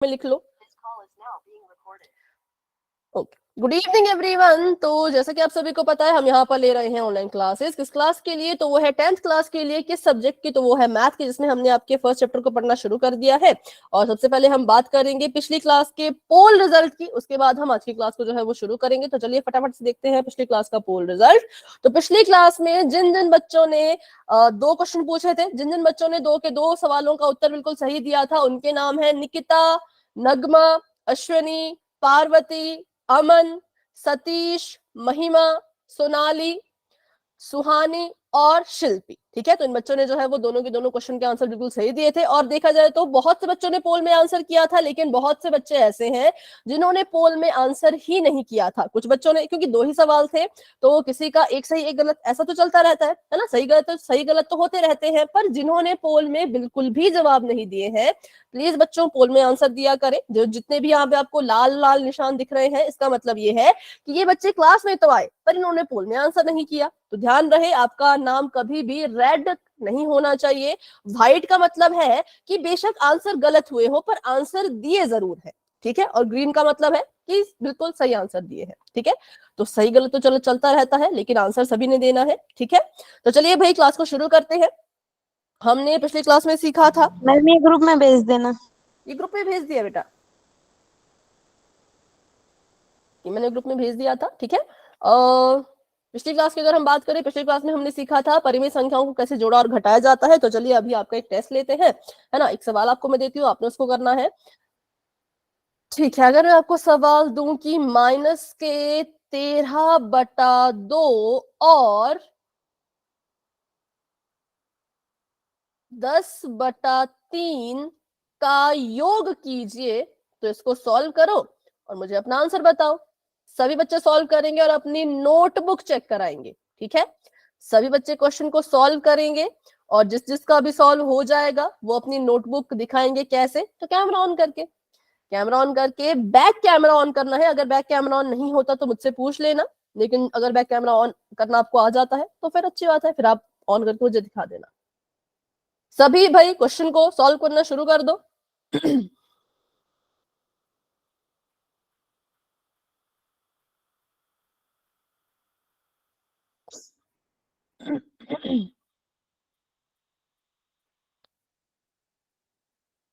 में लिख लो। Okay, good evening everyone. तो जैसा कि आप सभी को पता है, हम यहाँ पर ले रहे हैं ऑनलाइन क्लासेस। किस क्लास के लिए? तो वो है 10th क्लास के लिए। किस सब्जेक्ट की? तो वो है मैथ की, जिसमें हमने आपके फर्स्ट चैप्टर को पढ़ना शुरू कर दिया है। और सबसे पहले हम बात करेंगे पिछली क्लास के पोल रिजल्ट की, उसके बाद हम आज की क्लास को जो है वो शुरू करेंगे। तो चलिए फटाफट से देखते हैं पिछली क्लास का पोल रिजल्ट। तो पिछली क्लास में जिन जिन बच्चों ने 2 क्वेश्चन पूछे थे, जिन जिन बच्चों ने 2 के 2 सवालों का उत्तर बिल्कुल सही दिया था, उनके नाम है निकिता, नगमा, अश्विनी, पार्वती, अमन, सतीश, महिमा, सोनाली, सुहानी और शिल्पी। ठीक है, तो इन बच्चों ने जो है वो दोनों के दोनों क्वेश्चन के आंसर बिल्कुल सही दिए थे। और देखा जाए तो बहुत से बच्चों ने पोल में आंसर किया था, लेकिन बहुत से बच्चे ऐसे हैं जिन्होंने पोल में आंसर ही नहीं किया था। कुछ बच्चों ने, क्योंकि 2 ही सवाल थे, तो किसी का एक सही एक गलत ऐसा तो चलता रहता है ना, सही गलत तो होते रहते हैं। पर जिन्होंने पोल में बिल्कुल भी जवाब नहीं दिए हैं, प्लीज बच्चों पोल में आंसर दिया करें। जो जितने भी यहाँ पे आपको लाल लाल निशान दिख रहे हैं, इसका मतलब ये है कि ये बच्चे क्लास में तो आए, पर इन्होंने पोल में आंसर नहीं किया। तो ध्यान रहे, आपका नाम कभी भी रेड नहीं होना चाहिए। व्हाइट का मतलब है कि बेशक आंसर गलत हुए हो, पर आंसर दिए जरूर है। ठीक है, और ग्रीन का मतलब है कि बिल्कुल सही आंसर दिए हैं। ठीक है, तो सही गलत तो चलो चलता रहता है, लेकिन आंसर सभी ने देना है। ठीक है, तो चलिए भाई क्लास को शुरू करते हैं। हमने पिछली क्लास में सीखा था, मैम ये ग्रुप में भेज देना। ये ग्रुप में भेज दिया बेटा, ये मैंने ग्रुप में भेज दिया था। ठीक है, पिछली क्लास की अगर हम बात करें, पिछली क्लास में हमने सीखा था परिमित संख्याओं को कैसे जोड़ा और घटाया जाता है। तो चलिए अभी आपका एक टेस्ट लेते हैं, है ना। एक सवाल आपको मैं देती हूँ, आपने उसको करना है। ठीक है, अगर मैं आपको सवाल दूं कि माइनस के 13/2 और 10/3 का योग कीजिए, तो इसको सॉल्व करो और मुझे अपना आंसर बताओ। सभी बच्चे सॉल्व करेंगे और अपनी नोटबुक चेक कराएंगे। ठीक है, सभी बच्चे क्वेश्चन को सॉल्व करेंगे और जिस जिसका भी सॉल्व हो जाएगा वो अपनी नोटबुक दिखाएंगे। कैसे? तो कैमरा ऑन करके, कैमरा ऑन करके, बैक कैमरा ऑन करना है। अगर बैक कैमरा ऑन नहीं होता तो मुझसे पूछ लेना, लेकिन अगर बैक कैमरा ऑन करना आपको आ जाता है तो फिर अच्छी बात है, फिर आप ऑन करके मुझे दिखा देना। सभी भाई क्वेश्चन को सॉल्व करना शुरू कर दो।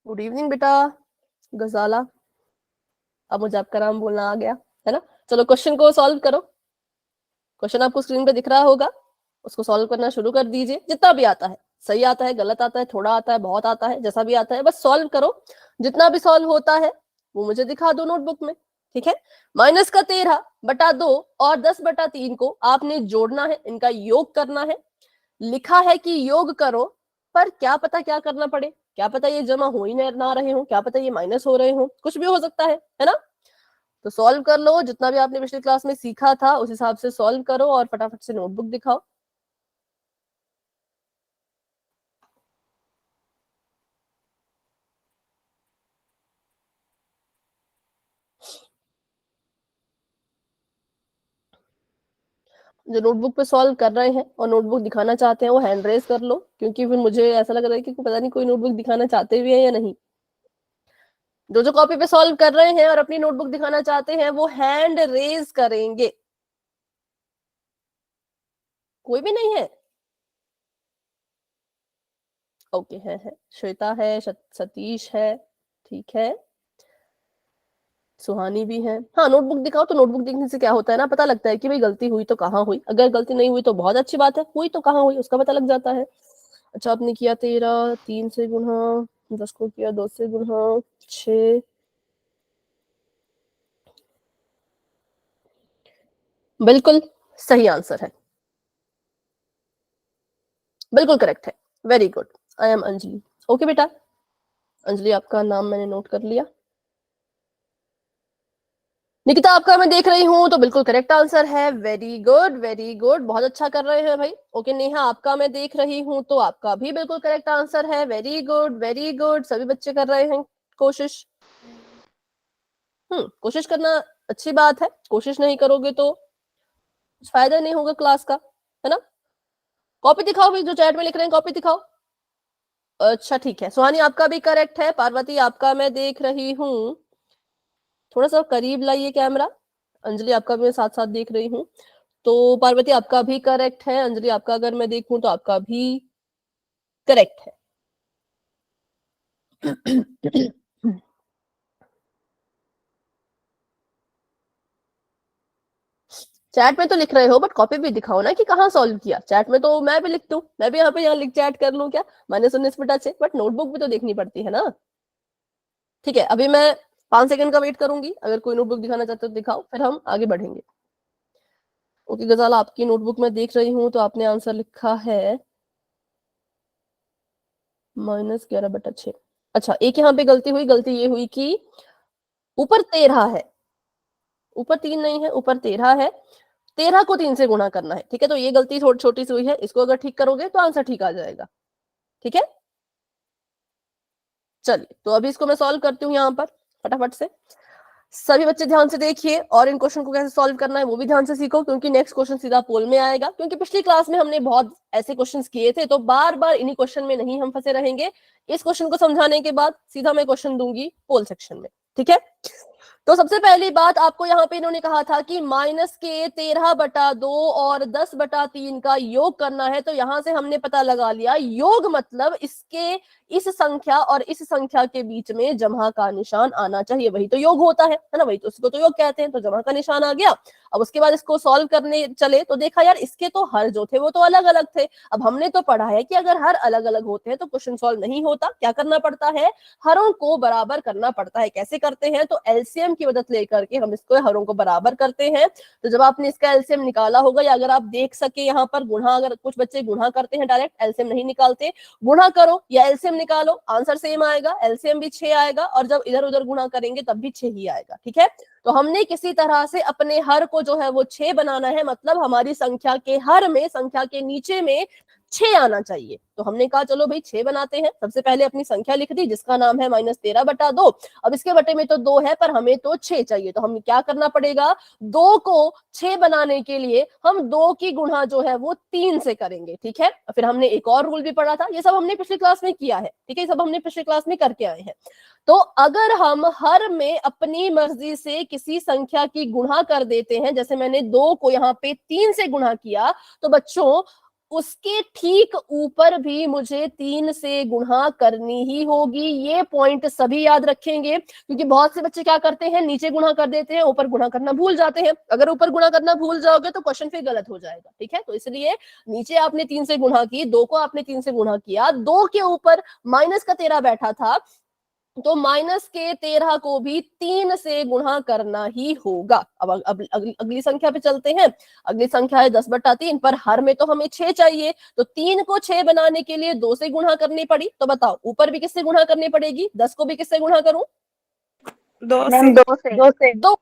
गुड इवनिंग बेटा गजाला, अब मुझे आपका नाम बोलना आ गया, है ना। चलो क्वेश्चन को सॉल्व करो। क्वेश्चन आपको स्क्रीन पे दिख रहा होगा, उसको सॉल्व करना शुरू कर दीजिए। जितना भी आता है, सही आता है, गलत आता है, थोड़ा आता है, बहुत आता है, जैसा भी आता है बस सॉल्व करो। जितना भी सॉल्व होता है वो मुझे दिखा दो नोटबुक में। ठीक है, माइनस का 13/2 और 10/3 को आपने जोड़ना है, इनका योग करना है। लिखा है कि योग करो, पर क्या पता क्या करना पड़े, क्या पता ये जमा हो ही ना रहे हो, क्या पता ये माइनस हो रहे हो, कुछ भी हो सकता है ना। तो सॉल्व कर लो, जितना भी आपने पिछली क्लास में सीखा था उस हिसाब से सॉल्व करो और फटाफट से नोटबुक दिखाओ। जो नोटबुक पे सॉल्व कर रहे हैं और नोटबुक दिखाना चाहते हैं वो हैंड रेज कर लो, क्योंकि फिर मुझे ऐसा लग रहा है कि पता नहीं कोई नोटबुक दिखाना चाहते भी है या नहीं। जो जो कॉपी पे सॉल्व कर रहे हैं और अपनी नोटबुक दिखाना चाहते हैं वो हैंड रेज करेंगे। कोई भी नहीं है? ओके, है श्वेता है, सतीश है, ठीक है, सुहानी भी है। हाँ, नोटबुक दिखाओ। तो नोटबुक देखने से क्या होता है ना, पता लगता है कि भाई गलती हुई तो कहाँ हुई। अगर गलती नहीं हुई तो बहुत अच्छी बात है, हुई तो कहाँ हुई उसका पता लग जाता है। अच्छा, आपने किया 13, 3 से गुणा, 10 को किया 2 से गुणा, 6। बिल्कुल सही आंसर है, बिल्कुल करेक्ट है। Very good, I am Anjali. Okay बेटा, अंजलि आपका नाम मैंने नोट कर लिया। निकिता आपका मैं देख रही हूँ, तो बिल्कुल करेक्ट आंसर है। वेरी गुड, वेरी गुड, बहुत अच्छा कर रहे हैं भाई। ओके नेहा आपका मैं देख रही हूँ, तो आपका भी बिल्कुल करेक्ट आंसर है। वेरी गुड, वेरी गुड, सभी बच्चे कर रहे हैं कोशिश। कोशिश करना अच्छी बात है, कोशिश नहीं करोगे तो कुछ फायदा नहीं होगा क्लास का, है ना। कॉपी दिखाओ भाई, जो चैट में लिख रहे हैं कॉपी दिखाओ। अच्छा ठीक है, सुहानी आपका भी करेक्ट है। पार्वती आपका मैं देख रही हूँ, थोड़ा सा करीब लाइए कैमरा। अंजलि आपका भी मैं साथ साथ देख रही हूँ। तो पार्वती आपका भी करेक्ट है, अंजलि आपका अगर मैं देखूं तो आपका भी करेक्ट है। चैट में तो लिख रहे हो, बट कॉपी भी दिखाओ ना कि कहाँ सॉल्व किया। चैट में तो मैं भी लिख दूं, मैं भी यहाँ लिख चैट कर लूं क्या, -19/6, बट नोटबुक भी तो देखनी पड़ती है ना। ठीक है, अभी मैं 5 सेकंड का वेट करूंगी, अगर कोई नोटबुक दिखाना चाहते हो तो दिखाओ, फिर हम आगे बढ़ेंगे। ओके गजाला, आपकी नोटबुक में देख रही हूँ तो आपने आंसर लिखा है -11/6। अच्छा, एक यहाँ पे गलती हुई, गलती ये हुई कि ऊपर 13 है, ऊपर 3 नहीं है, ऊपर 13 है। 13 को 3 से गुणा करना है, ठीक है। तो ये गलती थोड़ी छोटी सी हुई है, इसको अगर ठीक करोगे तो आंसर ठीक आ जाएगा, ठीक है। चलिए, तो अभी इसको मैं सॉल्व करती हूँ यहाँ पर फटाफट से। सभी बच्चे ध्यान से देखिए, और इन क्वेश्चन को कैसे सॉल्व करना है वो भी ध्यान से सीखो, क्योंकि नेक्स्ट क्वेश्चन सीधा पोल में आएगा। क्योंकि पिछली क्लास में हमने बहुत ऐसे क्वेश्चंस किए थे, तो बार बार इन्हीं क्वेश्चन में नहीं हम फंसे रहेंगे। इस क्वेश्चन को समझाने के बाद सीधा मैं क्वेश्चन दूंगी पोल सेक्शन में, ठीक है। तो सबसे पहली बात, आपको यहाँ पे इन्होंने कहा था कि -13/2 और 10/3 का योग करना है। तो यहां से हमने पता लगा लिया, योग मतलब इसके इस संख्या और इस संख्या के बीच में जमा का निशान आना चाहिए, वही तो योग होता है ना, वही तो उसको तो योग कहते हैं। तो जमा का निशान आ गया। अब उसके बाद इसको सॉल्व करने चले तो देखा यार, इसके तो हर जो थे वो तो अलग अलग थे। अब हमने तो पढ़ा है कि अगर हर अलग अलग होते हैं तो क्वेश्चन सॉल्व नहीं होता, क्या करना पड़ता है, हरों को बराबर करना पड़ता है। कैसे करते हैं, तो एलसीएम की मदद लेकर के हम इसको हरों को बराबर करते हैं। तो जब आपने इसका एलसीएम निकाला होगा, या अगर आप देख सके यहाँ पर गुणा, अगर कुछ बच्चे गुणा करते हैं डायरेक्ट, एलसीएम नहीं निकालते, गुणा करो या एलसीएम निकालो, आंसर सेम आएगा, एलसीएम भी 6 आएगा, और जब इधर उधर गुणा करेंगे तब भी 6 ही आएगा, ठीक है। तो हमने किसी तरह से अपने हर को जो है वो 6 बनाना है, मतलब हमारी संख्या के हर में, संख्या के नीचे में 6 आना चाहिए। तो हमने कहा चलो भाई 6 बनाते हैं। सबसे पहले अपनी संख्या लिख दी, जिसका नाम है -13/2। अब इसके बटे में तो 2 है, पर हमें तो 6 चाहिए। तो हमें क्या करना पड़ेगा, 2 को 6 बनाने के लिए हम 2 की गुणा जो है वो 3 से करेंगे, ठीक है। फिर हमने एक और रूल भी पढ़ा था, ये सब हमने पिछली क्लास में किया है, ठीक है, ये सब हमने पिछली क्लास में करके आए हैं। तो अगर हम हर में अपनी मर्जी से किसी संख्या की गुणा कर देते हैं, जैसे मैंने 2 को यहाँ पे 3 से गुणा किया, तो बच्चों उसके ठीक ऊपर भी मुझे 3 से गुणा करनी ही होगी। ये पॉइंट सभी याद रखेंगे, क्योंकि बहुत से बच्चे क्या करते हैं, नीचे गुणा कर देते हैं, ऊपर गुणा करना भूल जाते हैं। अगर ऊपर गुणा करना भूल जाओगे तो क्वेश्चन फिर गलत हो जाएगा, ठीक है। तो इसलिए नीचे आपने 3 से गुणा की, 2 को आपने 3 से गुणा किया, 2 के ऊपर -13 बैठा था, तो -13 को भी 3 से गुणा करना ही होगा। अब अगली संख्या पे चलते हैं। अगली संख्या है 10/3, पर हर में तो हमें 6 चाहिए। तो 3 को 6 बनाने के लिए 2 से गुणा करनी पड़ी। तो बताओ ऊपर भी किससे गुणा करनी पड़ेगी, 10 को भी किससे गुणा करूं, 2 से। 2।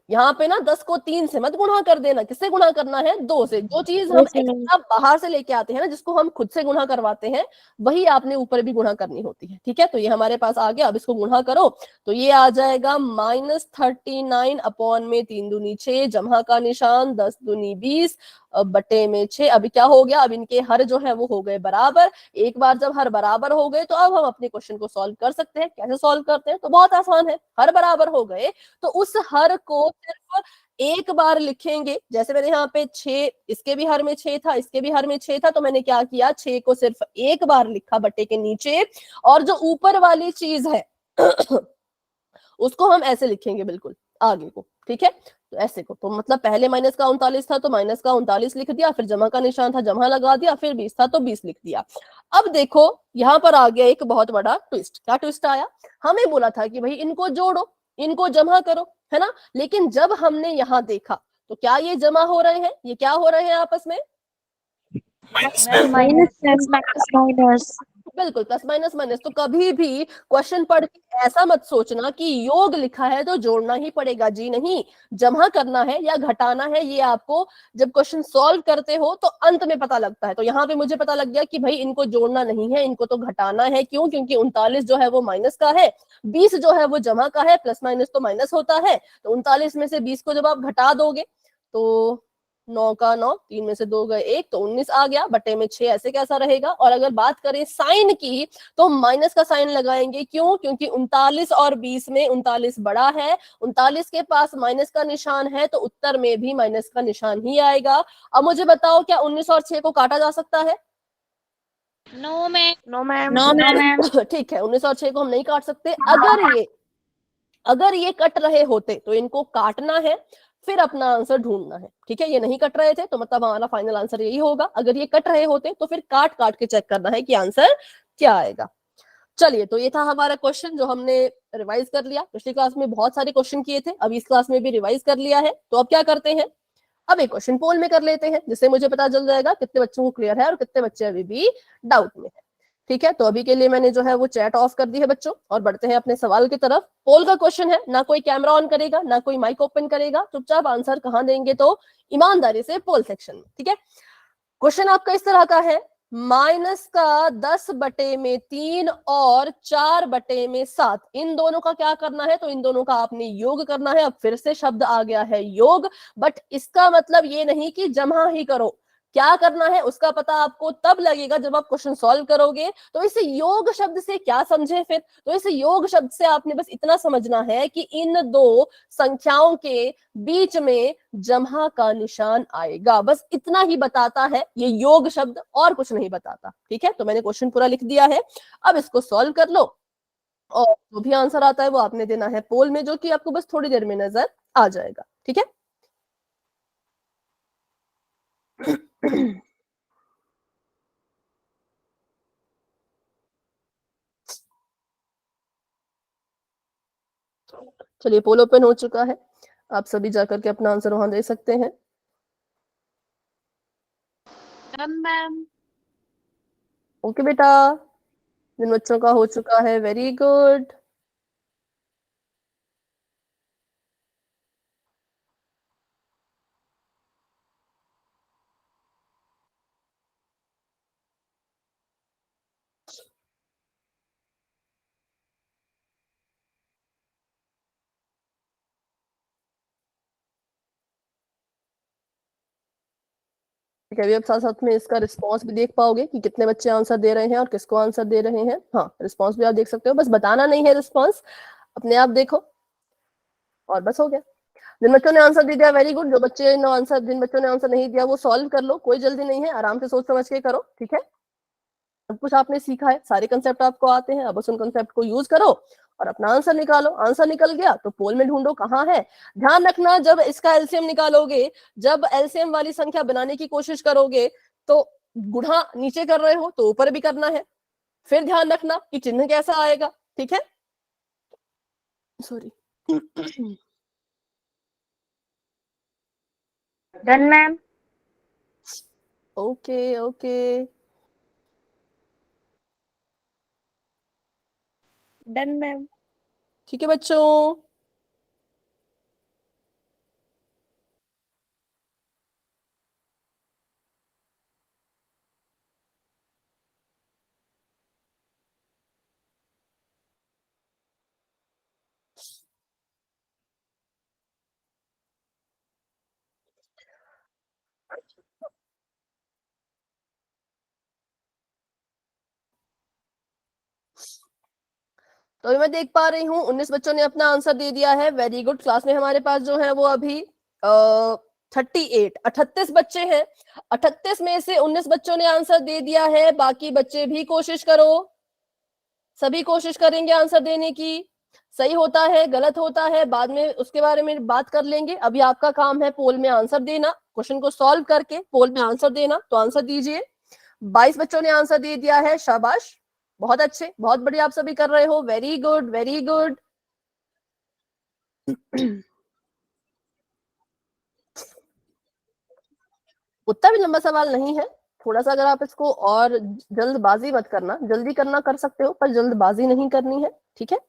यहाँ पे ना 10 को 3 से मत गुणा कर देना, किससे गुणा करना है, 2 से। जो चीज हम एक्स्ट्रा बाहर से लेके आते हैं ना, जिसको हम खुद से गुणा करवाते हैं, वही आपने ऊपर भी गुणा करनी होती है, ठीक है। तो ये हमारे पास आ गया। अब इसको गुणा करो तो ये आ जाएगा -39 में 3 दूनी 6, जमा का निशान 10 दूनी 20 बटे में 6। अभी क्या हो गया, अब इनके हर जो है वो हो गए बराबर। एक बार जब हर बराबर हो गए तो अब हम अपने क्वेश्चन को सॉल्व कर सकते हैं। कैसे सॉल्व करते हैं, तो बहुत आसान है। हर बराबर हो गए तो उस हर को सिर्फ एक बार लिखेंगे। जैसे मैंने यहाँ पे 6, इसके भी हर में 6 था, इसके भी हर में 6 था, तो मैंने क्या किया, 6 को सिर्फ एक बार लिखा बटे के नीचे, और जो ऊपर वाली चीज है उसको हम ऐसे लिखेंगे बिल्कुल आगे को, ठीक है। तो ऐसे को, तो मतलब पहले माइनस का 39 था तो माइनस का 39 लिख दिया, फिर जमा का निशान था, जमा लगा दिया, फिर 20 था तो 20 लिख दिया। अब देखो यहाँ पर आ गया एक बहुत बड़ा ट्विस्ट। क्या ट्विस्ट आया, हमें बोला था कि भाई इनको जोड़ो, इनको जमा करो, है ना। लेकिन जब हमने यहाँ देखा तो क्या ये जमा हो रहे हैं, ये क्या हो रहे हैं आपस में, माइनस। बिल्कुल प्लस माइनस माइनस। तो कभी भी क्वेश्चन पढ़ के ऐसा मत सोचना कि योग लिखा है तो जोड़ना ही पड़ेगा, जी नहीं। जमा करना है या घटाना है, ये आपको जब क्वेश्चन सॉल्व करते हो तो अंत में पता लगता है। तो यहाँ पे मुझे पता लग गया कि भाई इनको जोड़ना नहीं है, इनको तो घटाना है। क्यों, क्योंकि 39 जो है वो माइनस का है, 20 जो है वो जमा का है, प्लस माइनस तो माइनस होता है। तो 39 में से 20 को जब आप घटा दोगे तो 9 का 9, 3 में से 2 गए 1, तो 19 आ गया, बटे में 6, ऐसे कैसा रहेगा। और अगर बात करें साइन की, तो माइनस का साइन लगाएंगे, क्यों? क्योंकि 39 और 20 में 39 बड़ा है, 39 के पास माइनस का निशान है, तो उत्तर में भी माइनस का निशान ही आएगा। अब मुझे बताओ, क्या 19 और 6 को काटा जा सकता है? No ma'am. No ma'am. No ma'am. ठीक है, 19 और 6 को हम नहीं काट सकते। अगर ये कट रहे होते तो इनको काटना है, फिर अपना आंसर ढूंढना है। ठीक है, ये नहीं कट रहे थे तो मतलब हमारा फाइनल आंसर यही होगा। अगर ये कट रहे होते तो फिर काट काट के चेक करना है कि आंसर क्या आएगा। चलिए, तो ये था हमारा क्वेश्चन जो हमने रिवाइज कर लिया। पिछली क्लास में बहुत सारे क्वेश्चन किए थे, अब इस क्लास में भी रिवाइज कर लिया है। तो अब क्या करते हैं, अब एक क्वेश्चन पोल में कर लेते हैं, जिससे मुझे पता चल जाएगा कितने बच्चों को क्लियर है और कितने बच्चे अभी भी डाउट में है। ठीक है, तो अभी के लिए मैंने जो है वो चैट ऑफ कर दी है बच्चों, और बढ़ते हैं अपने सवाल की तरफ। पोल का क्वेश्चन है, ना कोई कैमरा ऑन करेगा, ना कोई माइक ओपन करेगा, चुपचाप आंसर कहाँ देंगे तो ईमानदारी से पोल सेक्शन में। ठीक है, क्वेश्चन आपका इस तरह का है, माइनस का 10/3 और 4/7, इन दोनों का क्या करना है? तो इन दोनों का आपने योग करना है। अब फिर से शब्द आ गया है योग, बट इसका मतलब ये नहीं कि जमा ही करो। क्या करना है उसका पता आपको तब लगेगा जब आप क्वेश्चन सॉल्व करोगे। तो इस योग शब्द से क्या समझे फिर? तो इस योग शब्द से आपने बस इतना समझना है कि इन दो संख्याओं के बीच में जमा का निशान आएगा, बस इतना ही बताता है ये योग शब्द, और कुछ नहीं बताता। ठीक है, तो मैंने क्वेश्चन पूरा लिख दिया है, अब इसको सॉल्व कर लो, और जो भी आंसर आता है वो आपने देना है पोल में, जो कि आपको बस थोड़ी देर में नजर आ जाएगा। ठीक है, चलिए, पोल ओपन हो चुका है, आप सभी जाकर के अपना आंसर वहां दे सकते हैं। मैम। ओके बेटा, जिन बच्चों का हो चुका है, वेरी गुड। अभी आप साथ साथ में इसका रिस्पॉन्स भी देख पाओगे कि कितने बच्चे आंसर दे रहे हैं और किसको आंसर दे रहे हैं। हाँ, रिस्पॉन्स भी आप देख सकते हो, बस बताना नहीं है रिस्पॉन्स, अपने आप देखो, और बस हो गया। जिन बच्चों ने आंसर दे दिया, वेरी गुड। जिन बच्चों ने आंसर नहीं दिया वो सॉल्व कर लो, कोई जल्दी नहीं है, आराम से सोच समझ के करो। ठीक है, सब कुछ आपने सीखा है, सारे कंसेप्ट आपको आते हैं, अब बस उन कंसेप्ट को यूज करो और अपना आंसर निकालो। आंसर निकल गया तो पोल में ढूंढो कहाँ है। ध्यान रखना, जब इसका एलसीएम निकालोगे, जब एलसीएम वाली संख्या बनाने की कोशिश करोगे, तो गुणा नीचे कर रहे हो तो ऊपर भी करना है। फिर ध्यान रखना कि चिन्ह कैसा आएगा। ठीक है, sorry. Done ma'am. Okay okay, done ma'am. ठीक है बच्चों। तो अभी मैं देख पा रही हूँ 19 बच्चों ने अपना आंसर दे दिया है, वेरी गुड। क्लास में हमारे पास जो है वो अभी 38 बच्चे हैं। 38 में से 19 बच्चों ने आंसर दे दिया है, बाकी बच्चे भी कोशिश करो, सभी कोशिश करेंगे आंसर देने की। सही होता है गलत होता है बाद में उसके बारे में बात कर लेंगे, अभी आपका काम है पोल में आंसर देना, क्वेश्चन को सॉल्व करके पोल में आंसर देना। तो आंसर दीजिए। 22 बच्चों ने आंसर दे दिया है, शाबाश, बहुत अच्छे, बहुत बढ़िया, आप सभी कर रहे हो, वेरी गुड वेरी गुड। उतना भी लंबा सवाल नहीं है, थोड़ा सा अगर आप इसको, और जल्दबाजी मत करना, जल्दी करना कर सकते हो पर जल्दबाजी नहीं करनी है। ठीक है,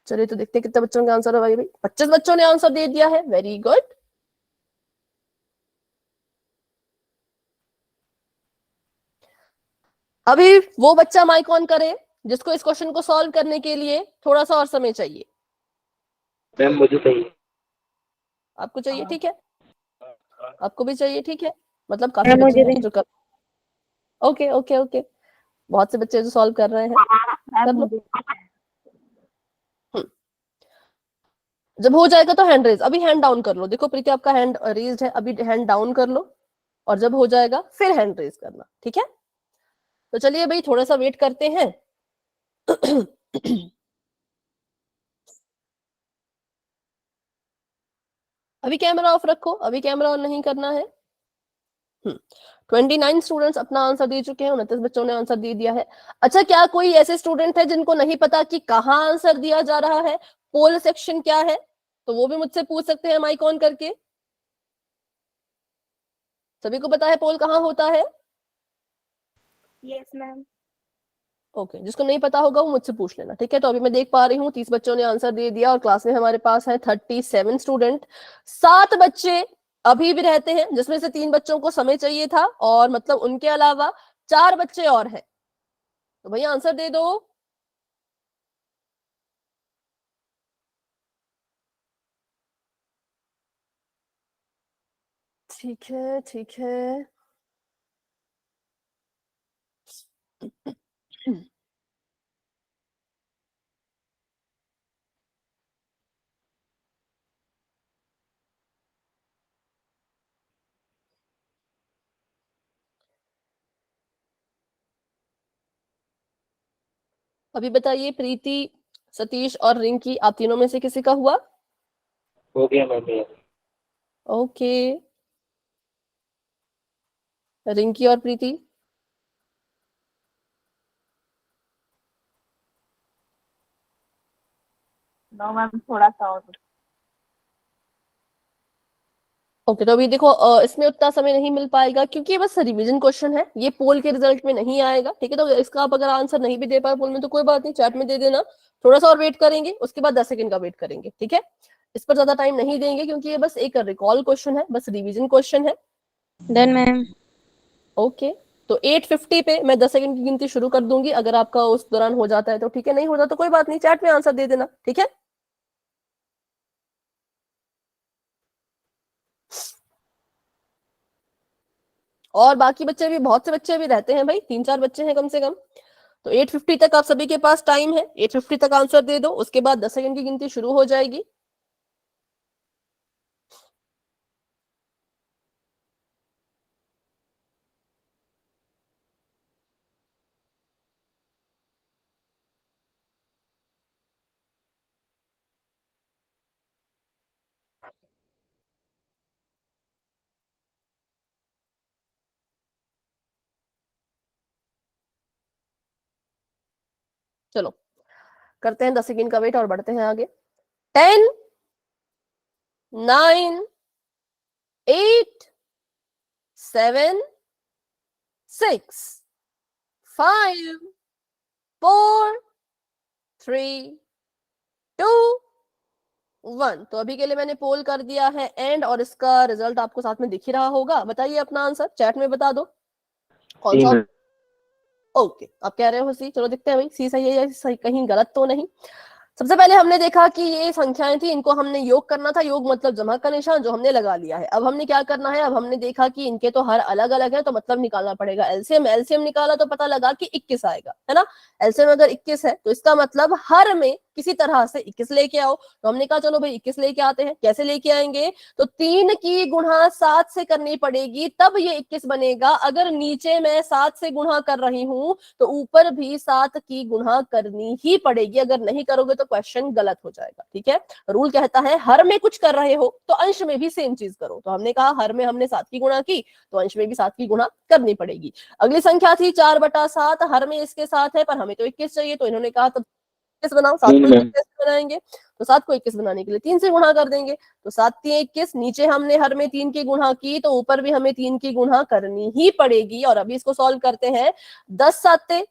चलिए तो देखते हैं कितने बच्चों का आंसर है। भाई 25 बच्चों ने आंसर दे दिया है, वेरी गुड। अभी वो बच्चा माइक ऑन करे जिसको इस क्वेश्चन को सॉल्व करने के लिए थोड़ा सा और समय चाहिए। मैम मुझे चाहिए। आपको चाहिए, ठीक है। आपको भी चाहिए, ठीक है, मतलब काफी मैम बच्चे मुझे हैं भी। जो कर। ओके ओके ओके, बहुत से बच्चे जो सॉल्व कर रहे हैं, मैम कर लो। मुझे। हम्म, जब हो जाएगा तो हैंड रेज, अभी हैंड डाउन कर लो। देखो प्रीति आपका हैंड रेज्ड है, अभी हैंड डाउन कर लो और जब हो जाएगा फिर हैंड रेज करना, ठीक है। तो चलिए भाई थोड़ा सा वेट करते हैं। अभी कैमरा ऑफ रखो, अभी कैमरा ऑन नहीं करना है। 29 स्टूडेंट्स अपना आंसर दे चुके हैं, 29 बच्चों ने आंसर दे दिया है। अच्छा, क्या कोई ऐसे स्टूडेंट है जिनको नहीं पता कि कहाँ आंसर दिया जा रहा है, पोल सेक्शन क्या है? तो वो भी मुझसे पूछ सकते हैं माइक ऑन करके। सभी को पता है पोल कहाँ होता है? Yes ma'am. ओके, जिसको नहीं पता होगा वो मुझसे पूछ लेना, ठीक है। तो अभी मैं देख पा रही हूँ 30 बच्चों ने आंसर दे दिया और क्लास में हमारे पास है 37 स्टूडेंट। 7 बच्चे अभी भी रहते हैं, जिसमें से 3 बच्चों को समय चाहिए था, और मतलब उनके अलावा 4 बच्चे और हैं। तो भैया आंसर दे दो। ठीक है ठीक है। अभी बताइए प्रीति, सतीश और रिंकी, आप तीनों में से किसी का हुआ? हो गया मैम। ओके, रिंकी और प्रीति। नो मैम, थोड़ा सा और। ओके, तो अभी देखो इसमें उतना समय नहीं मिल पाएगा क्योंकि ये बस रिवीजन क्वेश्चन है, ये पोल के रिजल्ट में नहीं आएगा, ठीक है। तो इसका आप अगर आंसर नहीं भी दे पाए पोल में तो कोई बात नहीं, चैट में दे देना। थोड़ा सा और वेट करेंगे, उसके बाद 10 सेकंड का वेट करेंगे, ठीक है। इस पर ज्यादा टाइम नहीं देंगे क्योंकि ये बस एक रिकॉल क्वेश्चन है, बस रिवीजन क्वेश्चन है। Done ma'am. ओके, तो 8:50 पे मैं 10 सेकंड की गिनती शुरू कर दूंगी। अगर आपका उस दौरान हो जाता है तो ठीक है, नहीं हो जाता तो कोई बात नहीं, चैट में आंसर दे देना, ठीक है। और बाकी बच्चे भी, बहुत से बच्चे भी रहते हैं भाई, 3-4 बच्चे हैं कम से कम। तो 8:50 तक आप सभी के पास टाइम है, 8:50 तक आंसर दे दो, उसके बाद 10 सेकंड की गिनती शुरू हो जाएगी। चलो करते हैं 10 सेकंड का वेट और बढ़ते हैं आगे। 10, 9, 8, 7, 6, 5, 4, 3, 2, 1। तो अभी के लिए मैंने पोल कर दिया है एंड, और इसका रिजल्ट आपको साथ में दिख ही रहा होगा। बताइए अपना आंसर, चैट में बता दो कौन सा। ओके, आप कह रहे हो सी, चलो देखते हैं भाई सी सही है या सही, कहीं गलत तो नहीं। सबसे पहले हमने देखा कि ये संख्याएं थी, इनको हमने योग करना था, योग मतलब जमा का निशान, जो हमने लगा लिया है। अब हमने क्या करना है, अब हमने देखा कि इनके तो हर अलग अलग है, तो मतलब निकालना पड़ेगा एलसीएम। एलसीएम निकाला तो पता लगा कि 21 आएगा, है ना। एलसीएम अगर 21 है तो इसका मतलब हर में किसी तरह से 21 लेके आओ। तो हमने कहा चलो भाई 21 लेके आते हैं। कैसे लेके आएंगे, तो 3 की गुणा 7 से करनी पड़ेगी, तब ये 21 बनेगा। अगर नीचे मैं 7 से गुणा कर रही हूं तो ऊपर भी 7 की गुणा करनी ही पड़ेगी, अगर नहीं करोगे तो क्वेश्चन गलत हो जाएगा, ठीक है। रूल कहता है हर में कुछ कर रहे हो तो अंश में भी सेम चीज करो। तो हमने कहा हर में हमने 7 की गुणा की तो अंश में भी 7 की गुणा करनी पड़ेगी। अगली संख्या थी 4/7, हर में इसके साथ है पर हमें तो 21 चाहिए, तो इन्होंने कहा तब 21 बनाओ। 7 को 21 कैसे बनाएंगे, तो 7 को 21 बनाने के लिए 3 से गुणा कर देंगे। तो 7 3 21, नीचे हमने हर में 3 की गुणा की तो ऊपर भी हमें 3 की गुणा करनी ही पड़ेगी। और अभी इसको सॉल्व करते हैं। 10 7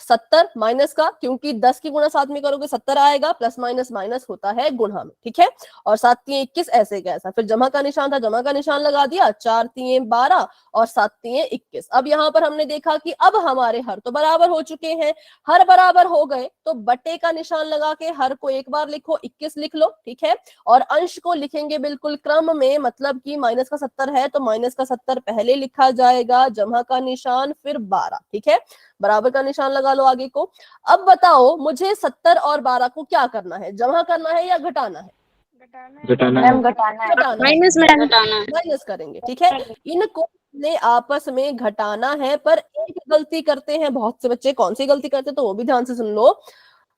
70 माइनस का, क्योंकि 10 की गुणा 7 में करोगे 70 आएगा, प्लस माइनस माइनस होता है गुणा में, ठीक है। और 7 3 21 ऐसे कैसा, फिर जमा का निशान था, जमा का निशान लगा दिया, 4 3 12 और 7 3 21। अब यहाँ पर हमने देखा कि अब हमारे हर तो बराबर हो चुके हैं, हर बराबर हो गए तो बटे का निशान लगा के हर को एक बार लिखो, 21 लिख लो, ठीक है। और अंश को लिखेंगे बिल्कुल क्रम में, मतलब कि माइनस का 70 है तो माइनस का 70 पहले लिखा जाएगा, जमा का निशान फिर 12, ठीक है। बराबर का निशान लगा लो आगे को। अब बताओ मुझे 70 और 12 को क्या करना है, जमा करना है या घटाना है? घटाना मैम है। घटाना है। घटाना है, माइनस में घटाना माइनस करेंगे, ठीक है। इनको ने आपस में घटाना है, पर एक गलती करते हैं बहुत से बच्चे। कौन सी गलती करते हैं तो वो भी ध्यान से सुन लो।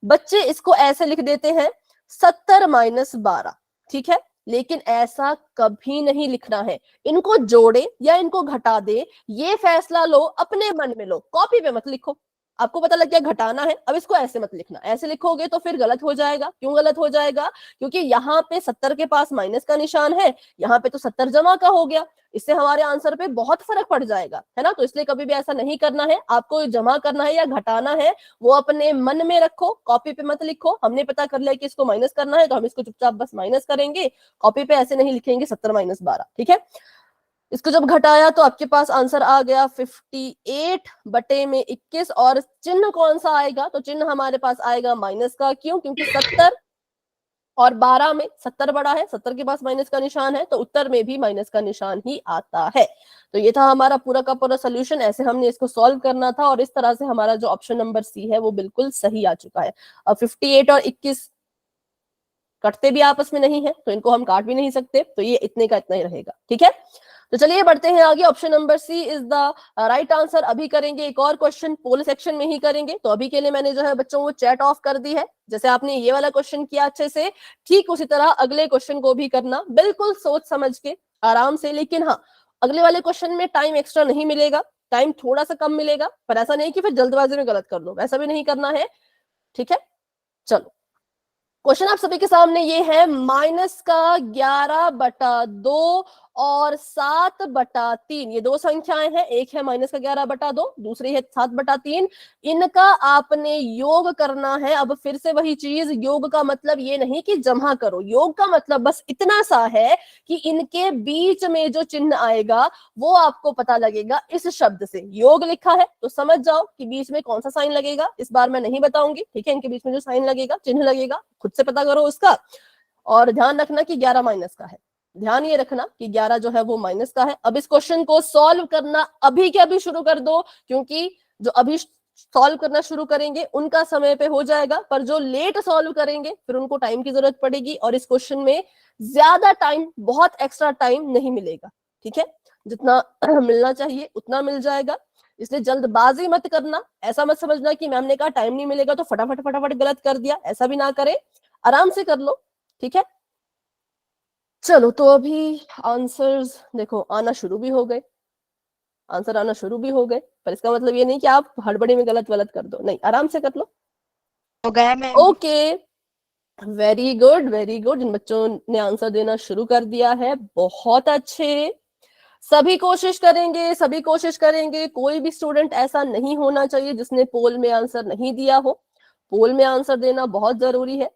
बच्चे इसको ऐसे लिख देते हैं 70 माइनस 12, ठीक है। लेकिन ऐसा कभी नहीं लिखना है, इनको जोड़े या इनको घटा दे, ये फैसला लो, अपने मन में लो, कॉपी पे मत लिखो। आपको पता लग गया घटाना है, अब इसको ऐसे मत लिखना, ऐसे लिखोगे तो फिर गलत हो जाएगा। क्यों गलत हो जाएगा? क्योंकि यहाँ पे 70 के पास माइनस का निशान है, यहाँ पे तो 70 जमा का हो गया, इससे हमारे आंसर पे बहुत फर्क पड़ जाएगा, है ना। तो इसलिए कभी भी ऐसा नहीं करना है, आपको जमा करना है या घटाना है वो अपने मन में रखो, कॉपी पे मत लिखो। हमने पता कर लिया कि इसको माइनस करना है तो हम इसको चुपचाप बस माइनस करेंगे, कॉपी पे ऐसे नहीं लिखेंगे 70 माइनस 12, ठीक है। इसको जब घटाया तो आपके पास आंसर आ गया 58 बटे में 21, और चिन्ह कौन सा आएगा? तो चिन्ह हमारे पास आएगा माइनस का। क्यों? क्योंकि 70 और 12 में 70 बड़ा है, 70 के पास माइनस का निशान है, तो उत्तर में भी माइनस का निशान ही आता है। तो ये था हमारा पूरा का पूरा सोल्यूशन, ऐसे हमने इसको सॉल्व करना था, और इस तरह से हमारा जो ऑप्शन नंबर सी है वो बिल्कुल सही आ चुका है। अब 58 और 21 कटते भी आपस में नहीं है, तो इनको हम काट भी नहीं सकते, तो ये इतने का इतना ही रहेगा, ठीक है। तो चलिए बढ़ते हैं आगे। Option number C is the right answer. अभी करेंगे एक और क्वेश्चन, पोल सेक्शन में ही करेंगे। तो अभी के लिए मैंने जो है बच्चों वो चैट ऑफ कर दी है। जैसे आपने ये वाला क्वेश्चन किया अच्छे से, ठीक उसी तरह अगले क्वेश्चन को भी करना, बिल्कुल सोच समझ के आराम से। लेकिन हाँ, अगले वाले क्वेश्चन में टाइम एक्स्ट्रा नहीं मिलेगा, टाइम थोड़ा सा कम मिलेगा, पर ऐसा नहीं कि फिर जल्दबाजी में गलत कर लो, वैसा भी नहीं करना है, ठीक है। चलो क्वेश्चन आप सभी के सामने ये है, माइनस का 11/2 और 7/3, ये दो संख्याएं हैं, एक है माइनस का 11/2, दूसरी है 7/3। इनका आपने योग करना है। अब फिर से वही चीज, योग का मतलब ये नहीं कि जमा करो, योग का मतलब बस इतना सा है कि इनके बीच में जो चिन्ह आएगा वो आपको पता लगेगा इस शब्द से। योग लिखा है तो समझ जाओ कि बीच में कौन सा साइन लगेगा, इस बार मैं नहीं बताऊंगी, ठीक है। इनके बीच में जो साइन लगेगा, चिन्ह लगेगा, खुद से पता करो उसका। और ध्यान रखना कि 11 माइनस का है, ध्यान ये रखना कि 11 जो है वो माइनस का है। अब इस क्वेश्चन को सॉल्व करना अभी के अभी शुरू कर दो, क्योंकि जो अभी सॉल्व करना शुरू करेंगे उनका समय पे हो जाएगा, पर जो लेट सॉल्व करेंगे फिर उनको टाइम की जरूरत पड़ेगी, और इस क्वेश्चन में ज्यादा टाइम, बहुत एक्स्ट्रा टाइम नहीं मिलेगा, ठीक है। जितना मिलना चाहिए उतना मिल जाएगा, इसलिए जल्दबाजी मत करना। ऐसा मत समझना कि मैम ने कहा टाइम नहीं मिलेगा तो फटाफट फटाफट गलत कर दिया, ऐसा भी ना करें, आराम से कर लो, ठीक है। चलो तो अभी आंसर्स देखो आना शुरू भी हो गए, आंसर आना शुरू भी हो गए, पर इसका मतलब ये नहीं कि आप हड़बड़ी में गलत गलत कर दो, नहीं, आराम से कर लो। हो गया ma'am. Okay, very good very good. जिन बच्चों ने आंसर देना शुरू कर दिया है, बहुत अच्छे। सभी कोशिश करेंगे, सभी कोशिश करेंगे, कोई भी स्टूडेंट ऐसा नहीं होना चाहिए जिसने पोल में आंसर नहीं दिया हो। पोल में आंसर देना बहुत जरूरी है,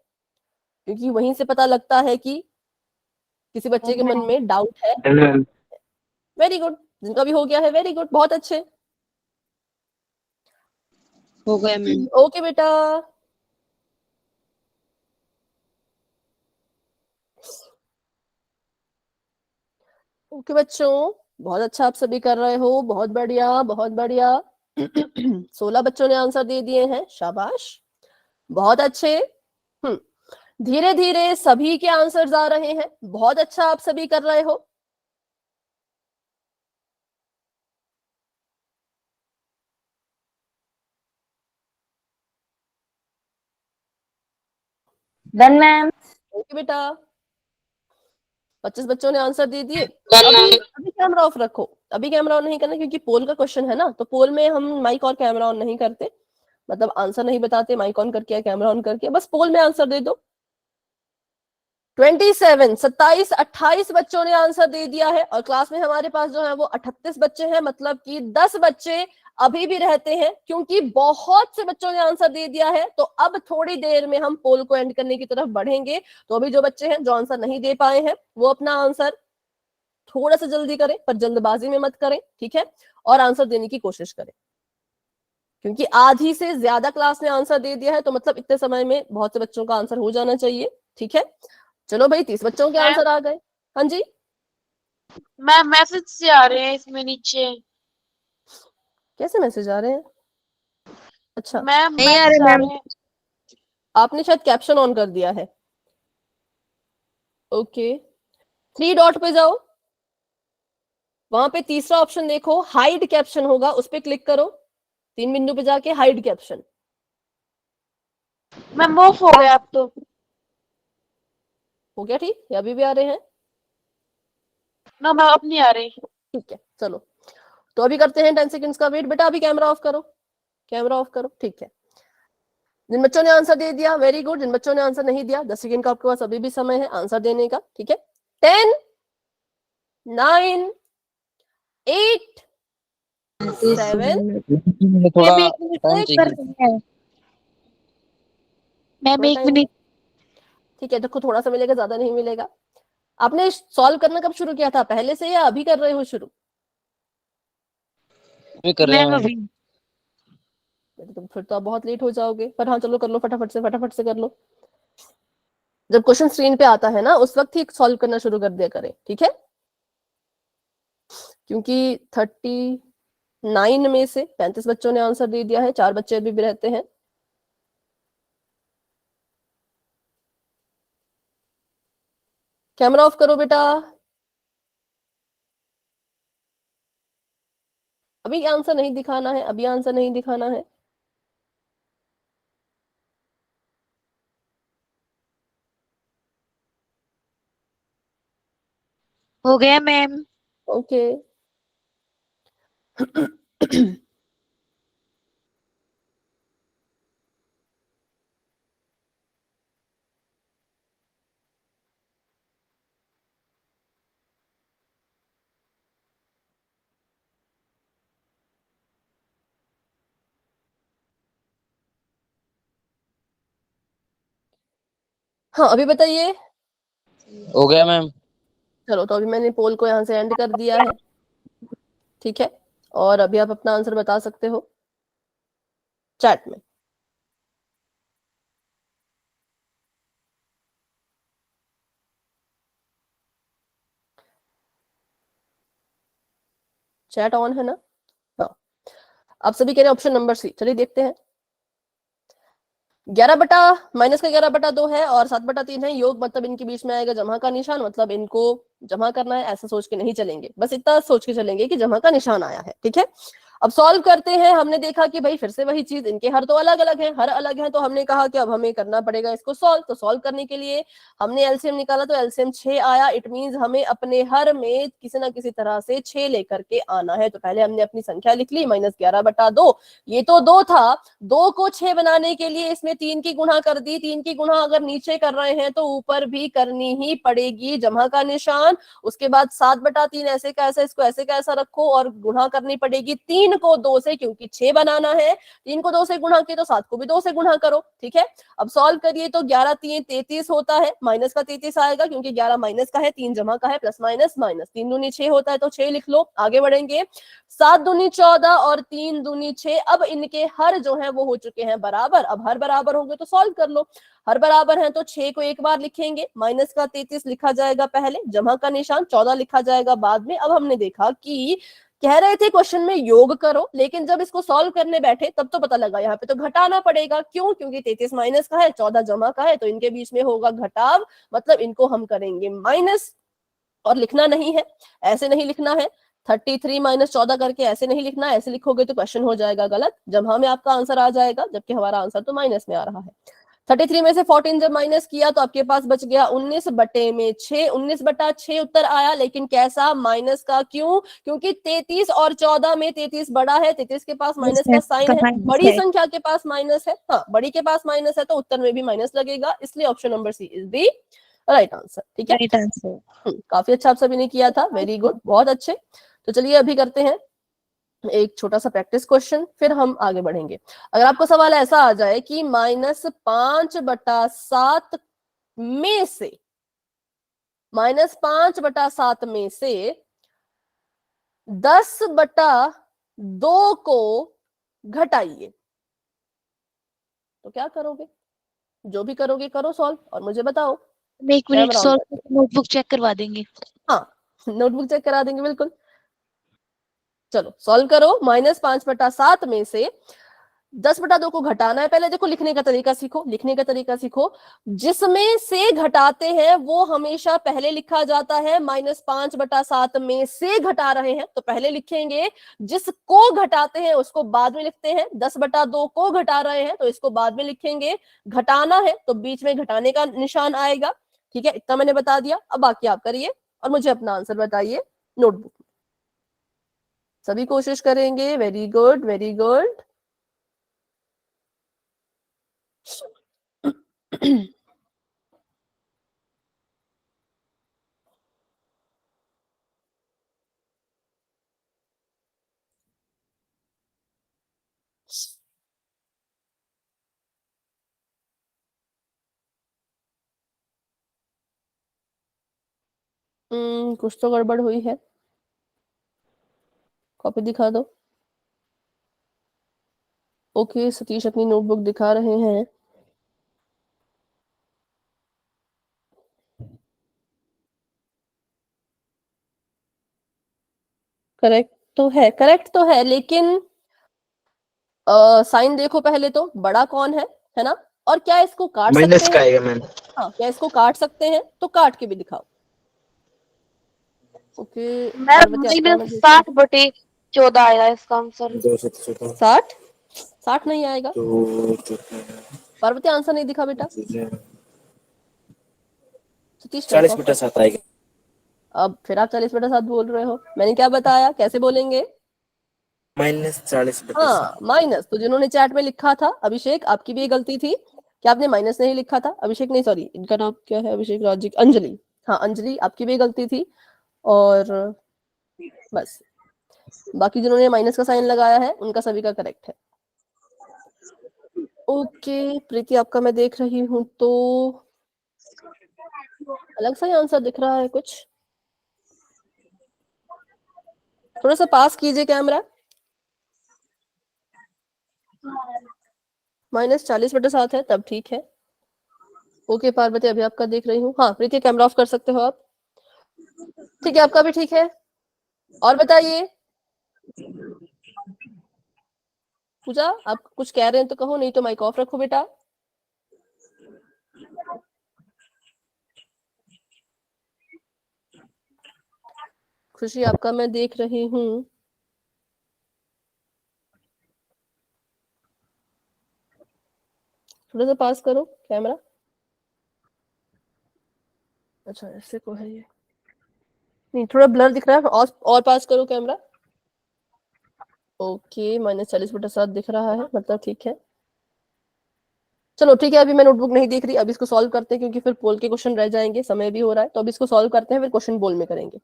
क्योंकि वहीं से पता लगता है कि किसी बच्चे के मन में डाउट है। वेरी गुड, जिनका भी हो गया है वेरी गुड, बहुत अच्छे। हो गया मैम। ओके बेटा, ओके बच्चों, बहुत अच्छा आप सभी कर रहे हो, बहुत बढ़िया बहुत बढ़िया। 16 बच्चों ने आंसर दे दिए हैं, शाबाश, बहुत अच्छे। धीरे धीरे सभी के आंसर्स आ रहे हैं, बहुत अच्छा आप सभी कर रहे हो। Done ma'am. ओके बेटा, 25 बच्चों ने आंसर दे दिए। अभी कैमरा ऑफ रखो, अभी कैमरा ऑन नहीं करना, क्योंकि पोल का क्वेश्चन है ना, तो पोल में हम माइक और कैमरा ऑन नहीं करते, मतलब आंसर नहीं बताते माइक ऑन करके या कैमरा ऑन करके, बस पोल में आंसर दे दो। 27, 27, 28 बच्चों ने आंसर दे दिया है, और क्लास में हमारे पास जो है वो 38 बच्चे हैं, मतलब कि 10 बच्चे अभी भी रहते हैं, क्योंकि बहुत से बच्चों ने आंसर दे दिया है। तो अब थोड़ी देर में हम पोल को एंड करने की तरफ बढ़ेंगे। तो अभी जो बच्चे हैं जो आंसर नहीं दे पाए हैं वो अपना आंसर थोड़ा सा जल्दी करें, पर जल्दबाजी में मत करें, ठीक है, और आंसर देने की कोशिश करें, क्योंकि आधी से ज्यादा क्लास ने आंसर दे दिया है, तो मतलब इतने समय में बहुत से बच्चों का आंसर हो जाना चाहिए, ठीक है। चलो भाई, 30 बच्चों के आंसर आ गए। हाँ जी मैम, मैसेज से आ रहे हैं इसमें नीचे। कैसे मैसेज आ रहे हैं? अच्छा, मैम, नहीं आ मैसेज रहे आ मैम। रहे हैं। आपने शायद कैप्शन ऑन कर दिया है। ओके, 3 डॉट पे जाओ, वहां पे तीसरा ऑप्शन देखो, हाइड कैप्शन होगा, उस पे क्लिक करो। 3 बिंदु पे जाके हाइड कैप्शन। मैम, ऑफ हो गया अब तो। हो गया ठीक, या अभी भी आ रहे हैं? नो मैम, अब नहीं आ रही। ठीक है, चलो तो अभी करते हैं 10 सेकंड्स का वेट। बेटा अभी कैमरा ऑफ करो, कैमरा ऑफ करो, ठीक है। जिन बच्चों ने आंसर दे दिया वेरी गुड, जिन बच्चों ने आंसर नहीं दिया 10 सेकंड का आपके पास अभी भी समय है आंसर देने का, ठीक है। 10 9 8 7 थोड़ा मैम, 1 मिनट टाइम कर चाहिए। रही है। Ma'am, 1 minute. ठीक है, देखो थोड़ा सा मिलेगा, ज्यादा नहीं मिलेगा। आपने सॉल्व करना कब शुरू किया था, पहले से या अभी कर रहे हो शुरू? भी कर रहे मैम, हैं। अभी। तो फिर तो आप बहुत लेट हो जाओगे, पर हाँ चलो कर लो, फटाफट से कर लो। जब क्वेश्चन स्क्रीन पे आता है ना उस वक्त ही सॉल्व करना शुरू कर दिया करें, ठीक है, क्योंकि 39 में से 35 बच्चों ने आंसर दे दिया है, 4 बच्चे अभी भी रहते हैं। कैमरा ऑफ करो बेटा। अभी आंसर नहीं दिखाना है, अभी आंसर नहीं दिखाना है। हो गया मैम। ओके हाँ अभी बताइए। हो गया मैम। चलो तो अभी मैंने पोल को यहाँ से एंड कर दिया है, ठीक है, और अभी आप अपना आंसर बता सकते हो चैट में। चैट ऑन है ना? हाँ, आप सभी कह रहे हैं ऑप्शन नंबर सी, चलिए देखते हैं। 11 बटा माइनस का 11/2 है और 7/3 है, योग मतलब इनके बीच में आएगा जमा का निशान, मतलब इनको जमा करना है, ऐसा सोच के नहीं चलेंगे, बस इतना सोच के चलेंगे कि जमा का निशान आया है, ठीक है। अब सॉल्व करते हैं। हमने देखा कि भाई फिर से वही चीज, इनके हर तो अलग अलग है, हर अलग है, तो हमने कहा कि अब हमें करना पड़ेगा इसको सॉल्व। तो सॉल्व करने के लिए हमने एलसीएम निकाला, तो एलसीएम 6 आया। इट मींस हमें अपने हर में किसी ना किसी तरह से 6 लेकर के आना है। तो पहले हमने अपनी संख्या लिख ली, -11/2, ये तो 2 था, 2 को 6 बनाने के लिए इसमें 3 की गुणा कर दी। 3 की गुणा अगर नीचे कर रहे हैं तो ऊपर भी करनी ही पड़ेगी, जमा का निशान। उसके बाद 7/3 ऐसे का ऐसा, इसको ऐसे का ऐसा रखो और गुणा करनी पड़ेगी 3 को 2 से, क्योंकि 6 बनाना है। 3 को 2 से गुणा किया तो 7 को भी 2 से गुणा करो, ठीक है। अब सॉल्व करिए तो 11 3 33 होता है, माइनस का 33 आएगा क्योंकि 11 माइनस का है, 3 जमा का है, प्लस माइनस माइनस, 3 दूनी 6 होता है तो 6 लिख लो। आगे बढ़ेंगे, 7 दूनी 14 और 3 दूनी 6। अब इनके हर जो है वो हो चुके हैं बराबर। अब हर बराबर होंगे तो सॉल्व कर लो। हर बराबर है तो 6 को एक बार लिखेंगे, माइनस का 33 लिखा जाएगा पहले, जमा का निशान 14 लिखा जाएगा बाद में। अब हमने देखा कि कह रहे थे क्वेश्चन में योग करो, लेकिन जब इसको सॉल्व करने बैठे तब तो पता लगा यहाँ पे तो घटाना पड़ेगा। क्यों? क्योंकि 33 माइनस का है, 14 जमा का है, तो इनके बीच में होगा घटाव, मतलब इनको हम करेंगे माइनस। और लिखना नहीं है, ऐसे नहीं लिखना है, 33 - 14 करके ऐसे नहीं लिखना, ऐसे लिखोगे तो क्वेश्चन हो जाएगा गलत, जमा में आपका आंसर आ जाएगा, जबकि हमारा आंसर तो माइनस में आ रहा है। 33 में से 14 जब माइनस किया तो आपके पास बच गया 19/6, 19/6 उत्तर आया, लेकिन कैसा? माइनस का। क्यों? क्योंकि 33 और 14 में 33 बड़ा है, 33 के पास माइनस का साइन है, बड़ी संख्या के पास माइनस है, हाँ बड़ी के पास माइनस है तो उत्तर में भी माइनस लगेगा, इसलिए option number C is the right answer, ठीक है। Right answer. काफी अच्छा आप सभी ने किया था, वेरी गुड, बहुत अच्छे। तो चलिए अभी करते हैं एक छोटा सा प्रैक्टिस क्वेश्चन, फिर हम आगे बढ़ेंगे। अगर आपको सवाल ऐसा आ जाए कि -5/7 में से -5/7 में से 10/2 को घटाइए, तो क्या करोगे? जो भी करोगे करो सॉल्व और मुझे बताओ। हम 1 मिनट कैमरा ऑन सॉल्व करके। करके नोटबुक चेक करवा देंगे। हाँ, नोटबुक चेक करा देंगे बिल्कुल। चलो सॉल्व करो। -5/7 में से 10/2 को घटाना है। पहले देखो लिखने का तरीका सीखो, लिखने का तरीका सीखो। जिसमें से घटाते हैं वो हमेशा पहले लिखा जाता है। -5/7 में से घटा रहे हैं तो पहले लिखेंगे, जिसको घटाते हैं उसको बाद में लिखते हैं। 10/2 को घटा रहे हैं तो इसको बाद में लिखेंगे। घटाना है तो बीच में घटाने का निशान आएगा। ठीक है, इतना मैंने बता दिया। अब बाकी आप करिए और मुझे अपना आंसर बताइए नोटबुक में। सभी कोशिश करेंगे। Very good, very good. कुछ तो गड़बड़ हुई है। कॉपी दिखा दो। ओके, सतीश अपनी नोटबुक दिखा रहे हैं। करेक्ट तो है, करेक्ट तो है, लेकिन साइन देखो पहले तो। बड़ा कौन है ना? और क्या इसको काट माइनस सकते का हैं? आएगा मैम। हाँ, क्या इसको काट सकते हैं? तो काट के भी दिखाओ। ओके मैम पार्वती, आपका मैं देख रही हूँ। -60/14 आएगा इसका आंसर। 60 60 नहीं आएगा। तो पार्वती आंसर नहीं दिखा बेटा। सतीश 40/7 आएगा। अब फिर आप 40/7 बोल रहे हो। मैंने क्या बताया, कैसे बोलेंगे? -40/7। हाँ, माइनस। तो जिन्होंने चैट में लिखा था, अभिषेक आपकी भी ये गलती थी कि आपने माइनस नहीं लिखा था। अभिषेक नहीं, सॉरी, इनका नाम क्या है? अभिषेक, राजिक, अंजलि। हाँ अंजलि, आपकी भी गलती थी। और बस बाकी जिन्होंने माइनस का साइन लगाया है उनका सभी का करेक्ट है। ओके प्रीति, आपका मैं देख रही हूँ तो अलग सा ही आंसर दिख रहा है कुछ। थोड़ा सा पास कीजिए कैमरा। -40/7 है, तब ठीक है। ओके पार्वती, अभी आपका देख रही हूँ। हाँ प्रीति, कैमरा ऑफ कर सकते हो आप। ठीक है, आपका भी ठीक है। और बताइए पूजा, आप कुछ कह रहे हैं तो कहो, नहीं तो माइक ऑफ रखो बेटा। खुशी, आपका मैं देख रही हूँ। थोड़ा सा पास करो कैमरा। अच्छा ऐसे को है ये, नहीं थोड़ा ब्लर दिख रहा है। और पास करो कैमरा। ओके, -40/7 दिख रहा है, मतलब ठीक है। चलो ठीक है, अभी मैं नोटबुक नहीं देख रही। अब इसको सॉल्व करते हैं क्योंकि फिर पोल के क्वेश्चन रह जाएंगे, समय भी हो रहा है। तो अब इसको सॉल्व करते हैं, फिर क्वेश्चन बोल में करेंगे।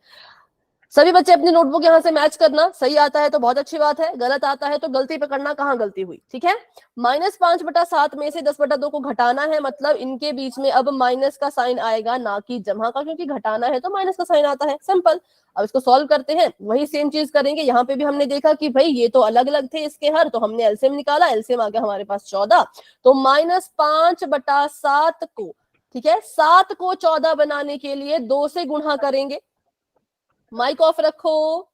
सभी बच्चे अपनी नोटबुक यहाँ से मैच करना। सही आता है तो बहुत अच्छी बात है, गलत आता है तो गलती पकड़ना, कहाँ गलती हुई। ठीक है, -5/7 में से 10/2 को घटाना है, मतलब इनके बीच में अब माइनस का साइन आएगा, ना कि जमा का, क्योंकि घटाना है तो माइनस का साइन आता है। सिंपल। अब इसको सॉल्व करते हैं, वही सेम चीज करेंगे। यहाँ पे भी हमने देखा कि भाई ये तो अलग अलग थे इसके हर, तो हमने एलसीएम निकाला। एलसीएम आ गया हमारे पास 14। तो -5/7 को, ठीक है, 7 को 14 बनाने के लिए 2 से गुणा करेंगे। माइक ऑफ रखो।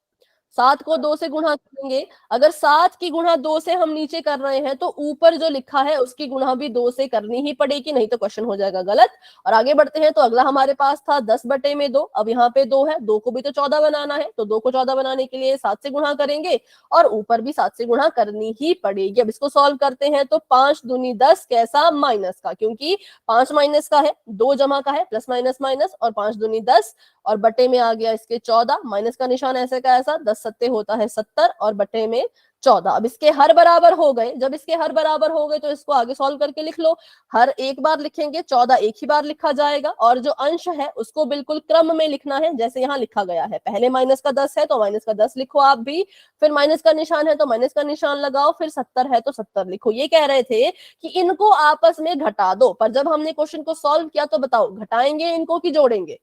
7 को 2 से गुणा करेंगे। अगर 7 की गुणा 2 से हम नीचे कर रहे हैं तो ऊपर जो लिखा है उसकी गुणा भी 2 से करनी ही पड़ेगी, नहीं तो क्वेश्चन हो जाएगा गलत। और आगे बढ़ते हैं तो अगला हमारे पास था 10/2। अब यहाँ पे 2 है, 2 को भी तो 14 बनाना है, तो 2 को 14 बनाने के लिए 7 से गुणा करेंगे और ऊपर भी 7 से गुणा करनी ही पड़ेगी। अब इसको सॉल्व करते हैं तो 5 दूनी 10, कैसा? माइनस का, क्योंकि 5 माइनस का है, 2 जमा का है, प्लस माइनस माइनस, और 5 दूनी 10 और बटे में आ गया इसके 14। माइनस का निशान ऐसे का ऐसा, 10 सत्ते होता है 70 और बटे में 14। अब इसके हर बराबर हो गए, जब इसके हर बराबर हो गए तो इसको आगे सॉल्व करके लिख लो। हर एक बार लिखेंगे, 14 एक ही बार लिखा जाएगा, और जो अंश है उसको बिल्कुल क्रम में लिखना है जैसे यहाँ लिखा गया है। पहले माइनस का 10 है तो माइनस का 10 लिखो आप भी, फिर माइनस का निशान है तो माइनस का निशान लगाओ, फिर 70 है तो 70 लिखो। ये कह रहे थे कि इनको आपस में घटा दो, पर जब हमने क्वेश्चन को सॉल्व किया तो बताओ घटाएंगे इनको कि जोड़ेंगे?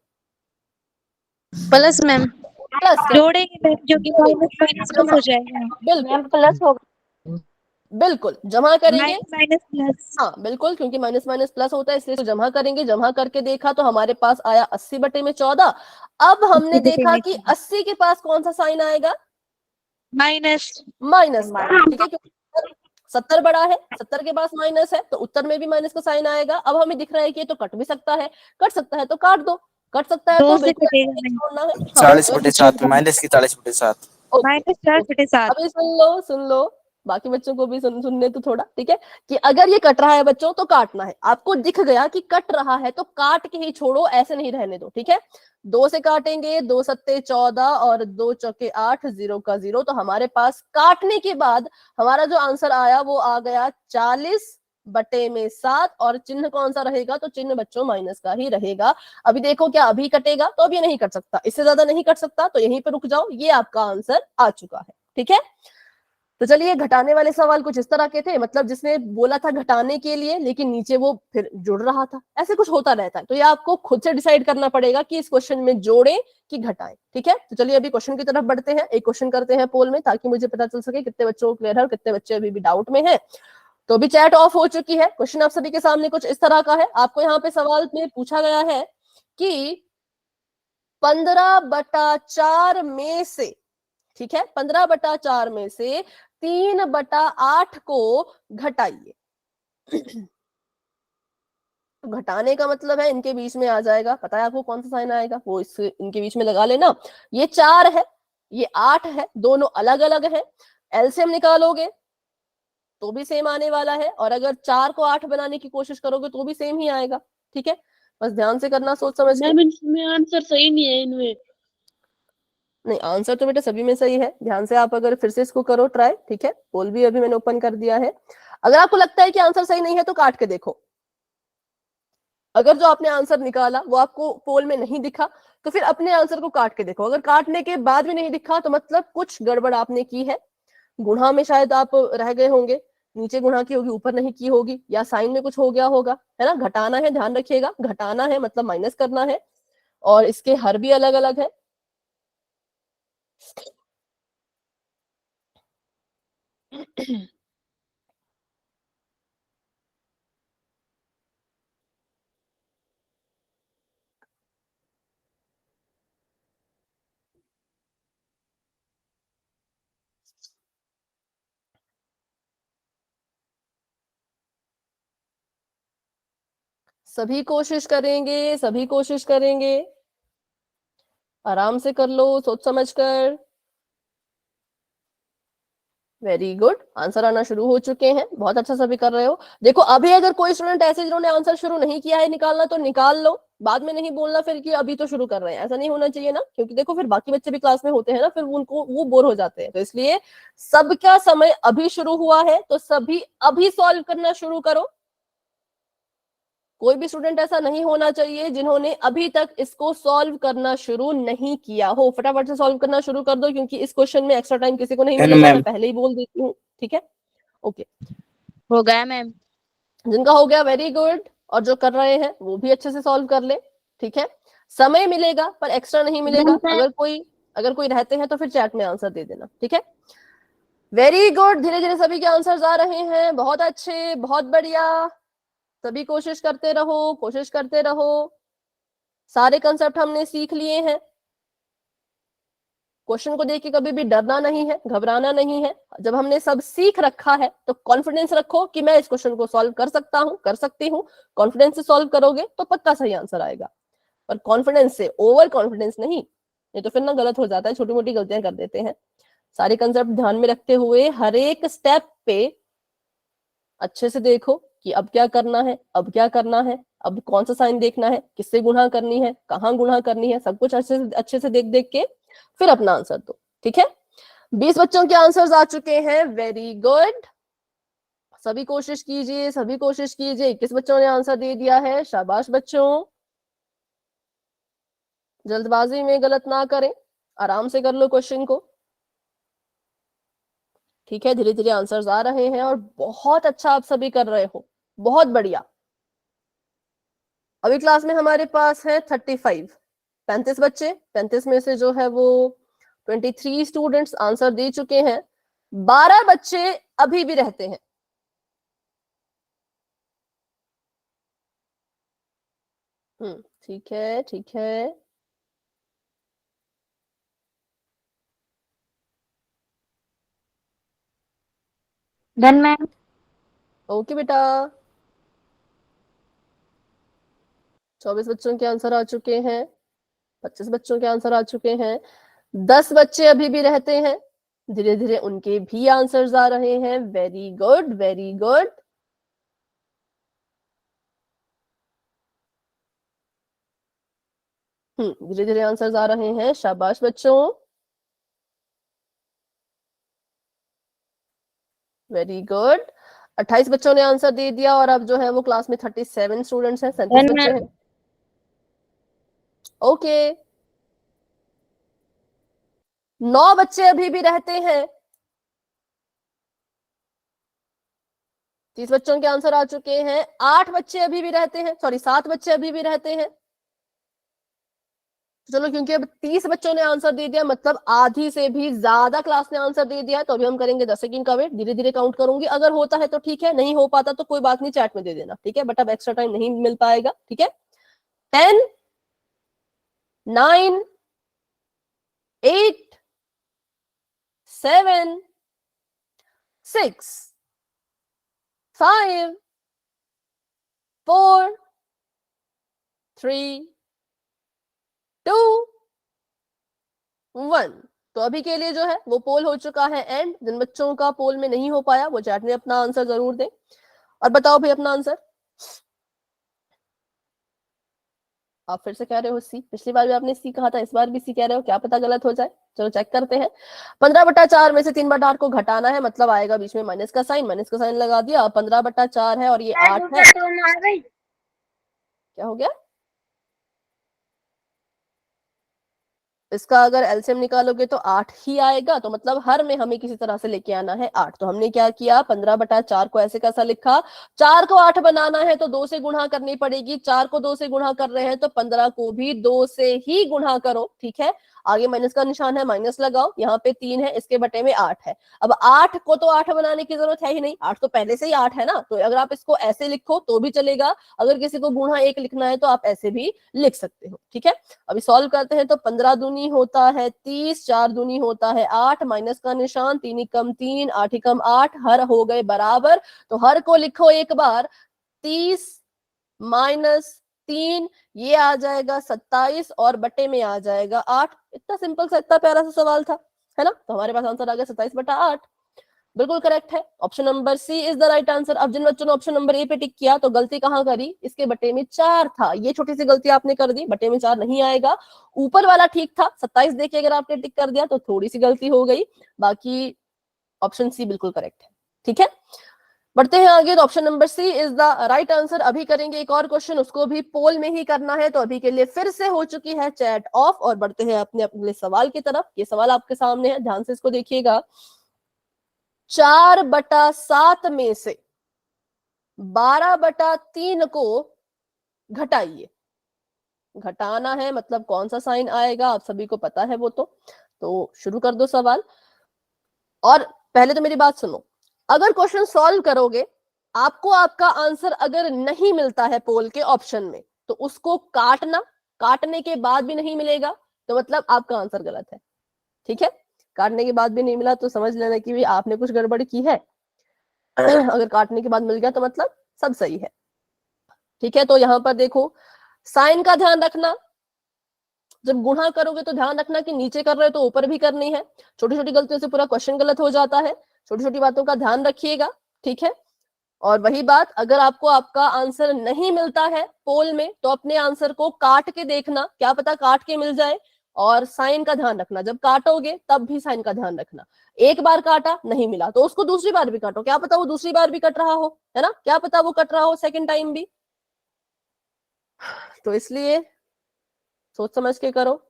प्लस मैम, प्लस जोड़ेंगे मैम, जो कि माइनस माइनस प्लस हो जाएगा। बिल्कुल प्लस होगा। बिल्कुल जमा करेंगे। Minus minus plus. हाँ बिल्कुल, क्योंकि माइनस माइनस प्लस होता है इसलिए तो जमा करेंगे। जमा करके देखा तो हमारे पास आया 80/14। अब हमने 80/14 देखा कि 80 के पास कौन सा साइन आएगा? माइनस। माइनस का, ठीक है, क्योंकि 70 बड़ा है, 70 के पास माइनस है तो उत्तर में भी माइनस का साइन आएगा। अब हमें दिख रहा है कि ये तो कट भी सकता है, कट सकता है तो काट दो, कट सकता है तो 2 से बिल्कुल कटेगा मैम। छोड़ना है। हाँ, 40/7 माइनस की 40/7। Okay, minus 4/7। अभी सुन लो, बाकी बच्चों को भी सुनने तो थोड़ा, ठीक है, कि अगर ये कट रहा है बच्चों तो काटना है। आपको दिख गया कि कट रहा है तो काट के ही छोड़ो, ऐसे नहीं रहने दो, ठीक है। 2 से काटेंगे, 2 सत्ते 14 और 2 चौके 8, 0 का 0। तो हमारे पास काटने के बाद हमारा जो आंसर आया वो आ गया 40/7, और चिन्ह कौन सा रहेगा? तो चिन्ह बच्चों माइनस का ही रहेगा। अभी देखो क्या अभी कटेगा? तो अब ये नहीं कट सकता, इससे ज्यादा नहीं कट सकता, तो यहीं पे रुक जाओ। ये आपका आंसर आ चुका है, ठीक है। तो चलिए, घटाने वाले सवाल कुछ इस तरह के थे, मतलब जिसने बोला था घटाने के लिए लेकिन नीचे वो फिर जुड़ रहा था, ऐसे कुछ होता रहता है। तो ये आपको खुद से डिसाइड करना पड़ेगा कि इस क्वेश्चन में जोड़ें कि घटाएं, ठीक है। तो चलिए अभी क्वेश्चन की तरफ बढ़ते हैं। एक क्वेश्चन करते हैं पोल में, ताकि मुझे पता चल सके कितने बच्चों को क्लियर है और कितने बच्चे अभी भी डाउट में हैं। तो अभी चैट ऑफ हो चुकी है। क्वेश्चन आप सभी के सामने कुछ इस तरह का है। आपको यहाँ पे सवाल में पूछा गया है कि 15/4 में से, ठीक है, 15/4 में से 3/8 को घटाइए। तो घटाने का मतलब है इनके बीच में आ जाएगा, पता है आपको कौन सा साइन आएगा, वो इस इनके बीच में लगा लेना। ये 4 है, ये 8 है, दोनों अलग अलग है। एलसीएम निकालोगे तो भी सेम आने वाला है, और अगर 4 को 8 बनाने की कोशिश करोगे तो भी सेम ही आएगा, ठीक है। बस ध्यान से करना, सोच समझ के। मैम इसमें आंसर सही नहीं है इनमें। नहीं, आंसर तो बेटा सभी में सही है। ध्यान से आप अगर फिर से इसको करो ट्राई, ठीक है। पोल भी अभी मैंने ओपन कर दिया है। अगर आपको लगता है कि आंसर सही नहीं है तो काट के देखो। अगर जो आपने आंसर निकाला वो आपको पोल में नहीं दिखा तो फिर अपने आंसर को काट के देखो। अगर काटने के बाद भी नहीं दिखा तो मतलब कुछ गड़बड़ आपने की है। गुणा में शायद आप रह गए होंगे, नीचे गुणा की होगी, ऊपर नहीं की होगी, या साइन में कुछ हो गया होगा, है ना। घटाना है, ध्यान रखिएगा, घटाना है मतलब माइनस करना है, और इसके हर भी अलग अलग है। सभी कोशिश करेंगे, सभी कोशिश करेंगे, आराम से कर लो, सोच समझ कर। वेरी गुड, आंसर आना शुरू हो चुके हैं, बहुत अच्छा सभी कर रहे हो। देखो अभी अगर कोई स्टूडेंट ऐसे जिन्होंने आंसर शुरू नहीं किया है निकालना, तो निकाल लो, बाद में नहीं बोलना फिर कि अभी तो शुरू कर रहे हैं। ऐसा नहीं होना चाहिए ना, क्योंकि देखो फिर बाकी बच्चे भी क्लास में होते हैं ना, फिर उनको वो बोर हो जाते हैं। तो इसलिए सबका समय अभी शुरू हुआ है तो सभी अभी सॉल्व करना शुरू करो। कोई भी स्टूडेंट ऐसा नहीं होना चाहिए जिन्होंने अभी तक इसको सॉल्व करना शुरू नहीं किया हो। फटाफट से सॉल्व करना शुरू कर दो, क्योंकि इस क्वेश्चन में एक्स्ट्रा टाइम किसी को नहीं मिलेगा, मैं पहले ही बोल देती हूँ, ठीक है। ओके, हो गया मैम। जिनका हो गया वेरी गुड, और जो कर रहे हैं वो भी अच्छे से सॉल्व कर ले, ठीक है। समय मिलेगा पर एक्स्ट्रा नहीं मिलेगा। अगर कोई रहते हैं तो फिर चैट में आंसर दे देना, ठीक है। वेरी गुड, धीरे धीरे सभी के आंसर्स आ रहे हैं, बहुत अच्छे, बहुत बढ़िया। सभी कोशिश करते रहो, कोशिश करते रहो। सारे कंसेप्ट हमने सीख लिए हैं। क्वेश्चन को देख के कभी भी डरना नहीं है, घबराना नहीं है। जब हमने सब सीख रखा है तो कॉन्फिडेंस रखो कि मैं इस क्वेश्चन को सॉल्व कर सकता हूं, कर सकती हूँ। कॉन्फिडेंस से सॉल्व करोगे तो पक्का सही आंसर आएगा, पर कॉन्फिडेंस से, ओवर कॉन्फिडेंस नहीं, ये तो फिर ना गलत हो जाता है, छोटी मोटी गलतियां कर देते हैं। सारे कंसेप्ट ध्यान में रखते हुए हर एक स्टेप पे अच्छे से देखो कि अब क्या करना है, अब क्या करना है, अब कौन सा साइन देखना है, किससे गुणा करनी है, कहाँ गुणा करनी है, सब कुछ अच्छे से देख देख के फिर अपना आंसर दो, ठीक है। 20 बच्चों के आंसर्स आ चुके हैं, वेरी गुड। सभी कोशिश कीजिए, सभी कोशिश कीजिए। 21 बच्चों ने आंसर दे दिया है, शाबाश बच्चों। जल्दबाजी में गलत ना करें, आराम से कर लो क्वेश्चन को। ठीक है, धीरे धीरे आंसर्स आ रहे हैं और बहुत अच्छा आप सभी कर रहे हो, बहुत बढ़िया। अभी क्लास में हमारे पास है 35 बच्चे। 35 में से जो है वो 23 स्टूडेंट्स आंसर दे चुके हैं, 12 बच्चे अभी भी रहते हैं। ठीक है, ठीक है। Done ma'am. ओके बेटा। 24 बच्चों के आंसर आ चुके हैं, 25 बच्चों के आंसर आ चुके हैं, 10 बच्चे अभी भी रहते हैं। धीरे धीरे उनके भी आंसर्स आ रहे हैं, वेरी गुड, वेरी गुड। धीरे धीरे आंसर्स आ रहे हैं, शाबाश बच्चों, वेरी गुड। 28 बच्चों ने आंसर दे दिया और अब जो है वो क्लास में 37 स्टूडेंट्स हैं, 37 बच्चे हैं। ओके। 9 बच्चे अभी भी रहते हैं। 30 बच्चों के आंसर आ चुके हैं, 8 बच्चे अभी भी रहते हैं, सॉरी 7 बच्चे अभी भी रहते हैं। चलो, क्योंकि अब 30 बच्चों ने आंसर दे दिया, मतलब आधी से भी ज्यादा क्लास ने आंसर दे दिया, तो अभी हम करेंगे 10 सेकंड का वेट। धीरे धीरे काउंट करूंगी, अगर होता है तो ठीक है, नहीं हो पाता तो कोई बात नहीं, चैट में दे देना, ठीक है। बट अब एक्स्ट्रा टाइम नहीं मिल पाएगा, ठीक है। 10, 9, 8, 7, 6, 5, 4, 3, 2, 1। तो अभी के लिए जो है वो पोल हो चुका है एंड। जिन बच्चों का पोल में नहीं हो पाया वो चैट में अपना आंसर जरूर दें। और बताओ भाई अपना आंसर। आप फिर से कह रहे हो सी, पिछली बार भी आपने सी कहा था, इस बार भी सी कह रहे हो, क्या पता गलत हो जाए। चलो चेक करते हैं। 15/4 में से 3/8 को घटाना है, मतलब आएगा बीच में माइनस का साइन, माइनस का साइन लगा दिया। 15/4 है और ये 8 है। क्या हो गया? इसका अगर एलसीएम निकालोगे तो 8 ही आएगा, तो मतलब हर में हमें किसी तरह से लेके आना है 8। तो हमने क्या किया, 15/4 को ऐसे कैसा लिखा, 4 को 8 बनाना है तो 2 से गुणा करनी पड़ेगी। 4 को 2 से गुणा कर रहे हैं तो 15 को भी 2 से ही गुणा करो, ठीक है। आगे माइनस का निशान है, माइनस लगाओ। यहाँ पे 3 है, इसके बटे में 8 है। अब 8 को तो 8 बनाने की जरूरत है ही नहीं, 8 तो पहले से ही 8 है ना। तो अगर आप इसको ऐसे लिखो तो भी चलेगा, अगर किसी को गुणा 1 लिखना है तो आप ऐसे भी लिख सकते हो, ठीक है। अभी सॉल्व करते हैं तो 15 दूनी होता है 30, 4 दूनी होता है 8, माइनस का निशान, 3 एकम 3, 8 एकम 8, हर हो गए बराबर। तो हर को लिखो एक बार, 30 माइनस 3, ये आ जाएगा 27 और बटे में आ जाएगा 8। इतना सिंपल सा, इतना प्यारा सा सवाल था, है ना। तो हमारे पास आंसर आ गया 27/8। बिल्कुल करेक्ट है, option number C is the right answer. अब जिन बच्चों ने ऑप्शन नंबर ए पे टिक किया तो गलती कहाँ करी, इसके बटे में 4 था, ये छोटी सी गलती आपने कर दी, बटे में 4 नहीं आएगा। ऊपर वाला ठीक था, 27 देखिए अगर आपने टिक कर दिया तो थोड़ी सी गलती हो गई, बाकी ऑप्शन सी बिल्कुल करेक्ट है, ठीक है। बढ़ते हैं आगे, तो option number C is the right answer. अभी करेंगे एक और क्वेश्चन, उसको भी पोल में ही करना है। तो अभी के लिए फिर से हो चुकी है चैट ऑफ और बढ़ते हैं अपने अगले सवाल की तरफ। ये सवाल आपके सामने है, ध्यान से इसको देखिएगा। 4/7 में से 12/3 को घटाइए। घटाना है मतलब कौन सा साइन आएगा आप सभी को पता है वो तो शुरू कर दो सवाल। और पहले तो मेरी बात सुनो, अगर क्वेश्चन सॉल्व करोगे, आपको आपका आंसर अगर नहीं मिलता है पोल के ऑप्शन में तो उसको काटना, काटने के बाद भी नहीं मिलेगा तो मतलब आपका आंसर गलत है, ठीक है। काटने के बाद भी नहीं मिला तो समझ लेना कि भी आपने कुछ गड़बड़ की है। अगर काटने के बाद मिल गया तो मतलब सब सही है, ठीक है। तो यहाँ पर देखो, साइन का ध्यान रखना, जब गुणा करोगे तो ध्यान रखना कि नीचे कर रहे हो तो ऊपर भी करनी है। छोटी छोटी गलतियों से पूरा क्वेश्चन गलत हो जाता है, छोटी छोटी बातों का ध्यान रखिएगा, ठीक है। और वही बात, अगर आपको आपका आंसर नहीं मिलता है पोल में तो अपने आंसर को काट के देखना, क्या पता काट के मिल जाए। और साइन का ध्यान रखना, जब काटोगे तब भी साइन का ध्यान रखना। एक बार काटा नहीं मिला तो उसको दूसरी बार भी काटो, क्या पता वो दूसरी बार भी कट रहा हो, है ना, क्या पता वो कट रहा हो सेकंड टाइम भी। तो इसलिए सोच समझ के करो,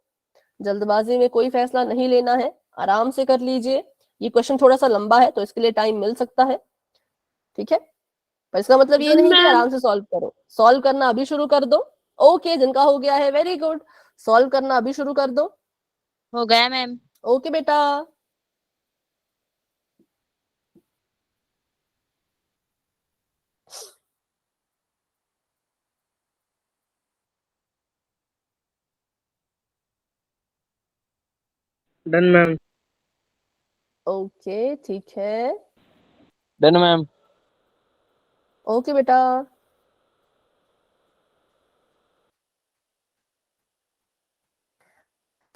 जल्दबाजी में कोई फैसला नहीं लेना है, आराम से कर लीजिए। ये क्वेश्चन थोड़ा सा लंबा है तो इसके लिए टाइम मिल सकता है, ठीक है, पर इसका मतलब ये नहीं कि आराम से सॉल्व करो। सॉल्व करना अभी शुरू कर दो। ओके, जिनका हो गया है वेरी गुड, सॉल्व करना अभी शुरू कर दो। हो गया मैम। ओके बेटा, डन मैम। ओके ठीक है, डन मैम। ओके बेटा।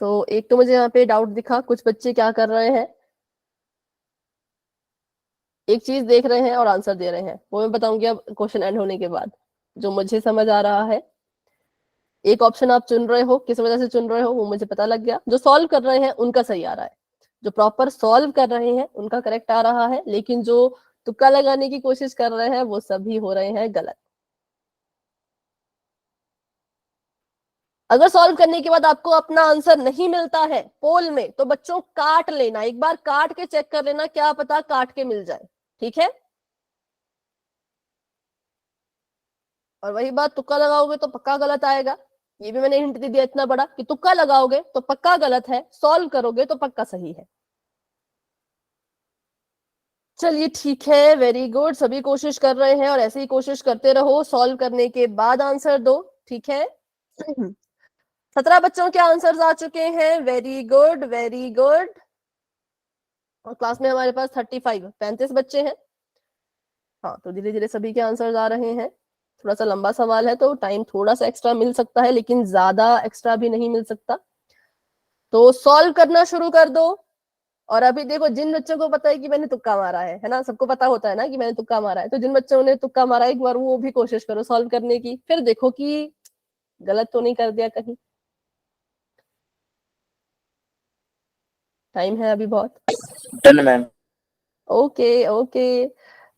तो एक तो मुझे यहाँ पे डाउट दिखा, कुछ बच्चे क्या कर रहे हैं, एक चीज देख रहे हैं और आंसर दे रहे हैं, वो मैं बताऊंगी अब क्वेश्चन एंड होने के बाद। जो मुझे समझ आ रहा है, एक ऑप्शन आप चुन रहे हो, किस वजह से चुन रहे हो वो मुझे पता लग गया। जो सॉल्व कर रहे हैं उनका सही आ रहा है, जो प्रॉपर सॉल्व कर रहे हैं उनका करेक्ट आ रहा है, लेकिन जो तुक्का लगाने की कोशिश कर रहे हैं वो सभी हो रहे हैं गलत। अगर सॉल्व करने के बाद आपको अपना आंसर नहीं मिलता है पोल में, तो बच्चों काट लेना, एक बार काट के चेक कर लेना, क्या पता काट के मिल जाए, ठीक है। और वही बात, तुक्का लगाओगे तो पक्का गलत आएगा, ये भी मैंने हिंट दे दिया इतना बड़ा कि तुक्का लगाओगे तो पक्का गलत है, सॉल्व करोगे तो पक्का सही है। चलिए ठीक है, वेरी गुड, सभी कोशिश कर रहे हैं और ऐसे ही कोशिश करते रहो, सॉल्व करने के बाद आंसर दो, ठीक है। 17 बच्चों के आंसर्स आ चुके हैं, वेरी गुड वेरी गुड। और क्लास में हमारे पास 35 बच्चे हैं। हाँ, तो धीरे धीरे सभी के आंसर्स आ रहे हैं। थोड़ा सा लंबा सवाल है तो टाइम थोड़ा सा एक्स्ट्रा मिल सकता है, लेकिन ज्यादा एक्स्ट्रा भी नहीं मिल सकता। तो सॉल्व करना शुरू कर दो। और अभी देखो, जिन बच्चों को पता है कि मैंने तुक्का मारा है ना, सबको पता होता है ना कि मैंने तुक्का मारा है, तो जिन बच्चों ने तुक्का मारा एक बार वो भी कोशिश करो सॉल्व करने की, फिर देखो कि गलत तो नहीं कर दिया कहीं। टाइम है अभी बहुत। Done ma'am. ओके ओके,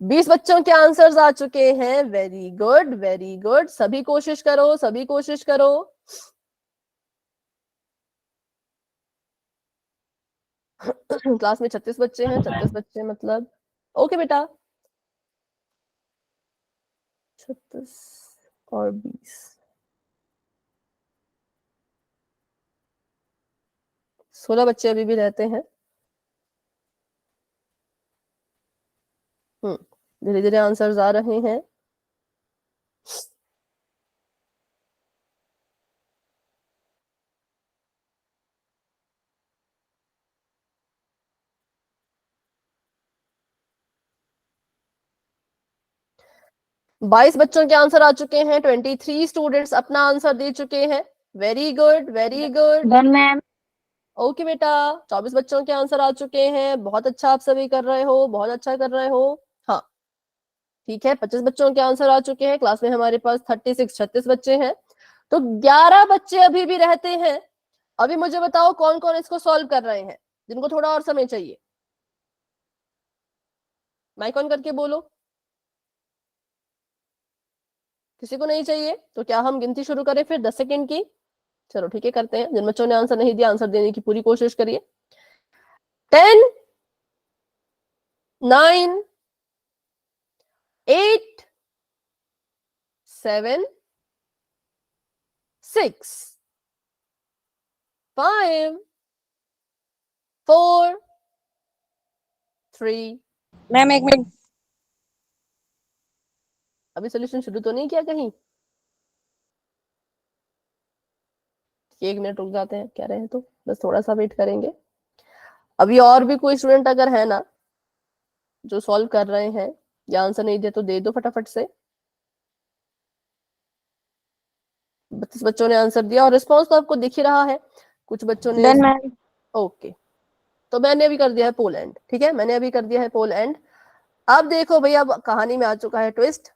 20 बच्चों के आंसर्स आ चुके हैं, वेरी गुड वेरी गुड, सभी कोशिश करो सभी कोशिश करो। क्लास में 36 बच्चे हैं, 36 बच्चे मतलब, ओके बेटा, 36 और 20, 16 बच्चे अभी भी रहते हैं। धीरे धीरे आंसर्स आ रहे हैं। बाईस बच्चों के आंसर आ चुके हैं, 23 स्टूडेंट्स अपना आंसर दे चुके हैं, very good very good. Done ma'am. Okay बेटा, 24 बच्चों के आंसर आ चुके हैं, बहुत अच्छा आप सभी कर रहे हो, बहुत अच्छा कर रहे हो। हाँ ठीक है, 25 बच्चों के आंसर आ चुके हैं, क्लास में हमारे पास 36 बच्चे हैं, तो 11 बच्चे अभी भी रहते हैं। अभी मुझे बताओ कौन कौन इसको सॉल्व कर रहे हैं, जिनको थोड़ा और समय चाहिए, माइक ऑन करके बोलो। किसी को नहीं चाहिए तो क्या हम गिनती शुरू करें फिर 10 सेकेंड की? चलो ठीक है, करते हैं। जिन बच्चों ने आंसर नहीं दिया, आंसर देने की पूरी कोशिश करिए। 10 9 8 7 6 5 4 3। मैम एक मिनट। अभी सोल्यूशन शुरू तो नहीं किया कहीं? 1 मिनट रुक जाते हैं, कह रहे हैं तो बस थोड़ा सा वेट करेंगे। अभी और भी कोई स्टूडेंट अगर है ना जो सॉल्व कर रहे हैं या आंसर नहीं दिया तो दे दो फटाफट से। 32 बच्चों ने आंसर दिया और रिस्पॉन्स तो आपको दिख ही रहा है, कुछ बच्चों ने। Done ma'am. ओके, तो मैंने अभी कर दिया है पोल एंड, ठीक है, मैंने अभी कर दिया है पोल एंड। अब देखो भैया, अब कहानी में आ चुका है ट्विस्ट।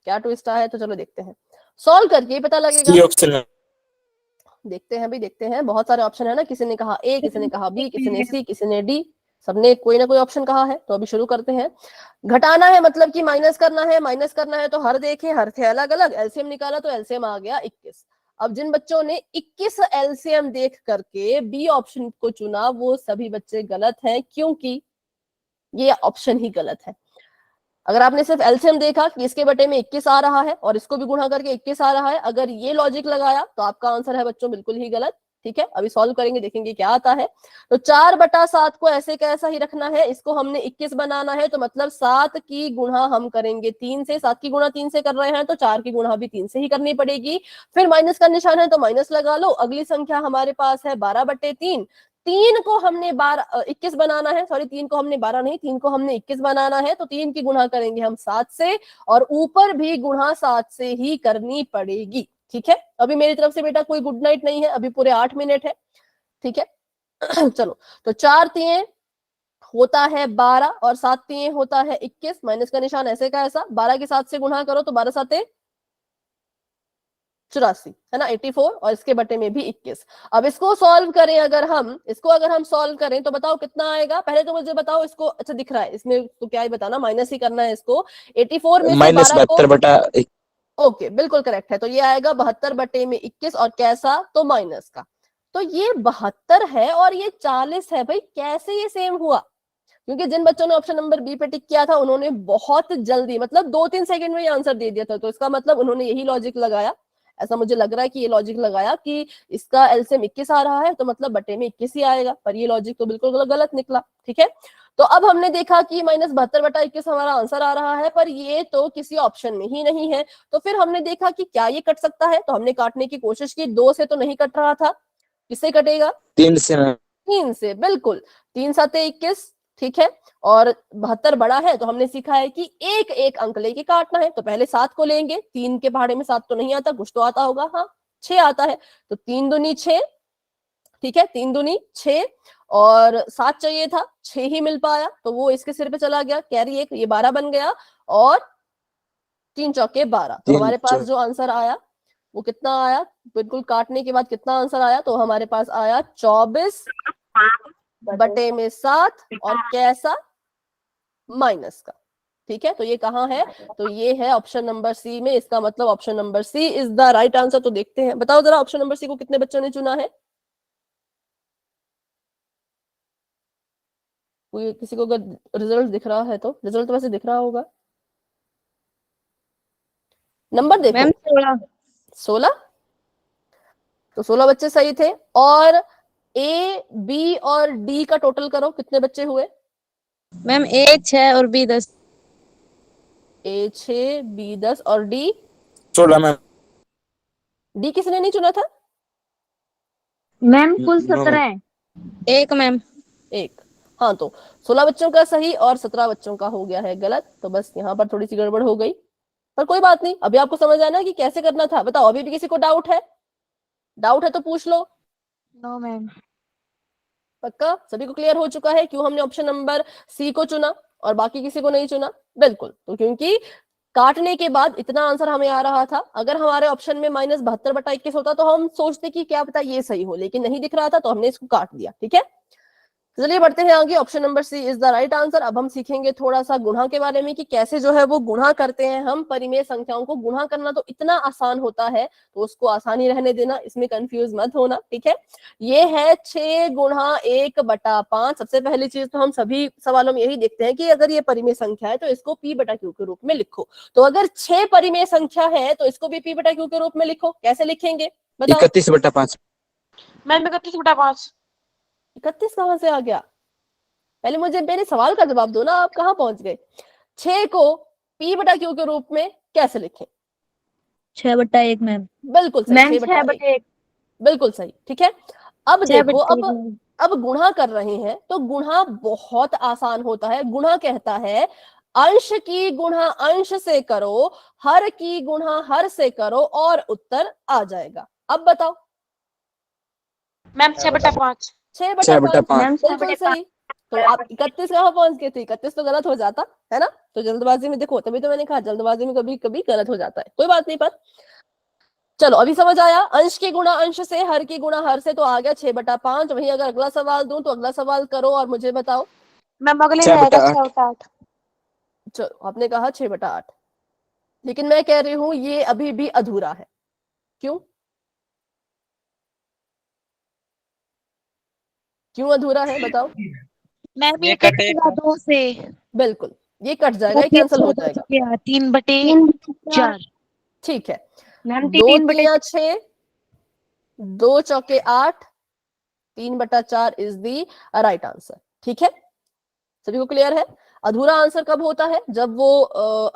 क्या ट्विस्ट आया है तो चलो देखते हैं, सॉल्व करके ही पता लगेगा। C option. देखते हैं भाई, देखते हैं। बहुत सारे ऑप्शन है ना, किसी ने कहा ए, किसी ने कहा बी, किसी ने सी, किसी ने डी, सबने कोई ना कोई ऑप्शन कहा है। तो अभी शुरू करते हैं। घटाना है मतलब कि माइनस करना है, माइनस करना है तो हर देखे, हर थे अलग अलग, एलसीएम निकाला तो एलसीएम आ गया 21। अब जिन बच्चों ने 21 एलसीएम देख करके बी ऑप्शन को चुना वो सभी बच्चे गलत हैं, क्योंकि ये ऑप्शन ही गलत है। अगर आपने सिर्फ एलसीएम देखा कि इसके बटे में 21 आ रहा है और इसको भी गुणा करके 21 आ रहा है, अगर ये लॉजिक लगाया तो आपका आंसर है बच्चों बिल्कुल ही गलत। ठीक है, अभी सॉल्व करेंगे, देखेंगे क्या आता है। तो 4/7 को ऐसे कैसा ही रखना है, इसको हमने 21 बनाना है, तो मतलब 7 की गुणा हम करेंगे 3 से। 7 की गुणा 3 से कर रहे हैं तो 4 की गुणा भी 3 से ही करनी पड़ेगी। फिर माइनस का निशान है तो माइनस लगा लो। अगली संख्या हमारे पास है 12/3। 3 को हमने 21 बनाना है, सॉरी 3 को हमने 12 नहीं, 3 को हमने 21 बनाना है, तो 3 की गुणा करेंगे हम 7 से, और ऊपर भी गुणा 7 से ही करनी पड़ेगी। ठीक है, अभी मेरी तरफ से बेटा कोई गुड नाइट नहीं है, अभी पूरे 8 मिनट है। ठीक है चलो, तो 4 तिये होता है 12 और 7 तिये होता है 21। माइनस का निशान ऐसे का ऐसा, 12 के 7 से गुणा करो तो 12 7 84 है ना, 84, और इसके बटे में भी 21। अब इसको सॉल्व करें, अगर हम सॉल्व करें तो बताओ कितना आएगा। पहले तो मुझे बताओ इसको, अच्छा दिख रहा है इसमें तो क्या ही बताना, माइनस ही करना है इसको। 84 में से माइनस 12 को, 72/1। ओके बिल्कुल करेक्ट है, तो ये आएगा 72 बटे में 21, और कैसा, तो माइनस का। तो ये 72 है और ये 40 है। भाई कैसे ये सेम हुआ, क्योंकि जिन बच्चों ने ऑप्शन नंबर बी पे टिक किया था उन्होंने बहुत जल्दी, मतलब 2-3 सेकंड में ये आंसर दे दिया था, तो इसका मतलब उन्होंने यही लॉजिक लगाया। ऐसा मुझे लग रहा है कि ये लॉजिक लगाया कि इसका एलसीएम 21 आ रहा है तो मतलब बटे में 21 ही आएगा, पर ये लॉजिक तो बिल्कुल गलत निकला। ठीक है, तो अब हमने देखा कि -72/21 हमारा आंसर आ रहा है, पर ये तो किसी ऑप्शन में ही नहीं है। तो फिर हमने देखा कि क्या ये कट सकता है, तो हमने काटने की कोशिश की। 2 से तो नहीं कट रहा था, किससे कटेगा, 3 से। 3 से, बिल्कुल। 3 7 21, ठीक है, और 72 बड़ा है तो हमने सीखा है कि एक एक अंक लेके काटना है। तो पहले 7 को लेंगे, 3 के पहाड़े में 7 तो नहीं आता, कुछ तो आता होगा, हाँ 6 आता है, तो 3 दूनी 6, ठीक है, 3 दूनी 6, और 7 चाहिए था, 6 ही मिल पाया, तो वो इसके सिर पे चला गया, कैरी 1, ये 12 बन गया, और 3 चौके 12। तो हमारे पास जो आंसर आया वो कितना आया, बिल्कुल काटने के बाद कितना आंसर आया, तो हमारे पास आया 24 बटे में 7, और कैसा, माइनस का। ठीक है, तो ये कहाँ है, तो ये है ऑप्शन नंबर सी में। इसका मतलब option number C is the right answer. तो देखते हैं, बताओ जरा ऑप्शन नंबर सी को कितने बच्चों ने चुना है। कोई किसी को अगर रिजल्ट दिख रहा है तो, रिजल्ट तो वैसे दिख रहा होगा, नंबर देखो। मैम 16। 16, तो 16 बच्चे सही थे। और ए, बी और डी का टोटल करो, कितने बच्चे हुए। मैम ए 6 और बी 10। ए 6, बी 10, और डी 16 मैम। डी किसने नहीं चुना था, मैम कुल 17 है। एक मैम। एक, हाँ, तो 16 बच्चों का सही और 17 बच्चों का हो गया है गलत। तो बस यहाँ पर थोड़ी सी गड़बड़ हो गई, पर कोई बात नहीं, अभी आपको समझ आया ना कि कैसे करना था। बताओ, अभी भी किसी को डाउट है, डाउट है तो पूछ लो। No ma'am. पक्का सभी को क्लियर हो चुका है क्यों हमने ऑप्शन नंबर सी को चुना और बाकी किसी को नहीं चुना। बिल्कुल, तो क्योंकि काटने के बाद इतना आंसर हमें आ रहा था। अगर हमारे ऑप्शन में -72/21 होता तो हम सोचते कि क्या पता ये सही हो, लेकिन नहीं दिख रहा था तो हमने इसको काट दिया। ठीक है, चलिए बढ़ते हैं आगे। Option number C is the right answer. अब हम सीखेंगे थोड़ा सा गुणा के बारे में कि कैसे जो है वो गुणा करते हैं हम। परिमेय संख्याओं को गुणा करना तो इतना आसान होता है, तो उसको आसानी रहने देना, इसमें कंफ्यूज मत होना। ठीक है, ये है 6 गुणा 1/5। सबसे पहली चीज तो हम सभी सवालों में यही देखते हैं कि अगर ये परिमेय संख्या है तो इसको p/q के रूप में लिखो। तो अगर 6 परिमेय संख्या है तो इसको भी p/q के रूप में लिखो। कैसे लिखेंगे बताओ। 31/5। मैम 31/5। 31 कहाँ से आ गया, पहले मुझे मेरे सवाल का जवाब दो ना, आप कहाँ पहुंच गए। 6 को p/q के रूप में कैसे लिखें। 6/1 मैम। बिल्कुल सही, मैम 6/1, बिल्कुल सही। ठीक है, अब देखो, अब गुणा कर रहे हैं तो गुणा बहुत आसान होता है। गुणा कहता है अंश की गुणा अंश से करो, हर की गुणा हर से करो, और उत्तर आ जाएगा। अब बताओ। मैम 6/5। 6/5, बिल्कुल सही। तो आप 31 कहाँ पहुंच गए थे, 31 तो गलत हो जाता है ना। तो जल्दबाजी में देखो, तभी तो मैंने कहा जल्दबाजी में कभी कभी गलत हो जाता है, कोई बात नहीं। पर चलो अभी समझ आया, अंश की गुणा अंश से, हर की गुणा हर से, तो आ गया 6/5। वहीं अगर अगला सवाल दूं तो अगला सवाल करो और मुझे बताओ। मैम अगले छह में आएगा बटा 6/8। चलो आपने कहा 6/8, लेकिन मैं कह रही हूं ये अभी भी अधूरा है। क्यों क्यों अधूरा है बताओ। मैम ये ये कटेगा 2 से। बिल्कुल, ये कट जाएगा, ये कैंसिल हो जाएगा। 3/4। ठीक है, मैम 2 3/6। 3 6, 2 चौके 8, 3/4 इज दी राइट आंसर। ठीक है, सभी को क्लियर है। अधूरा आंसर कब होता है? जब वो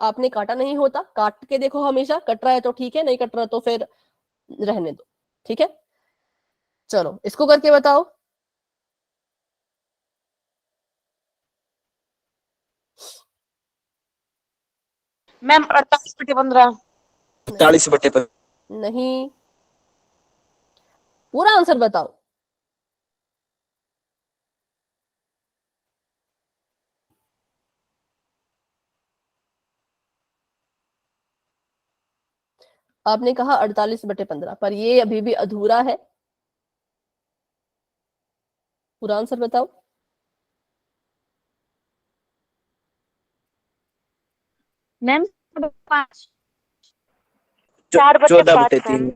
आपने काटा नहीं होता। काट के देखो हमेशा, कट रहा है तो ठीक है, नहीं कट रहा तो फिर रहने दो। ठीक है, चलो इसको करके बताओ। मैम 48/15। 48/15। नहीं, पूरा आंसर बताओ। आपने कहा 48/15, पर ये अभी भी अधूरा है। पूरा आंसर बताओ। मैम 5। 14/3।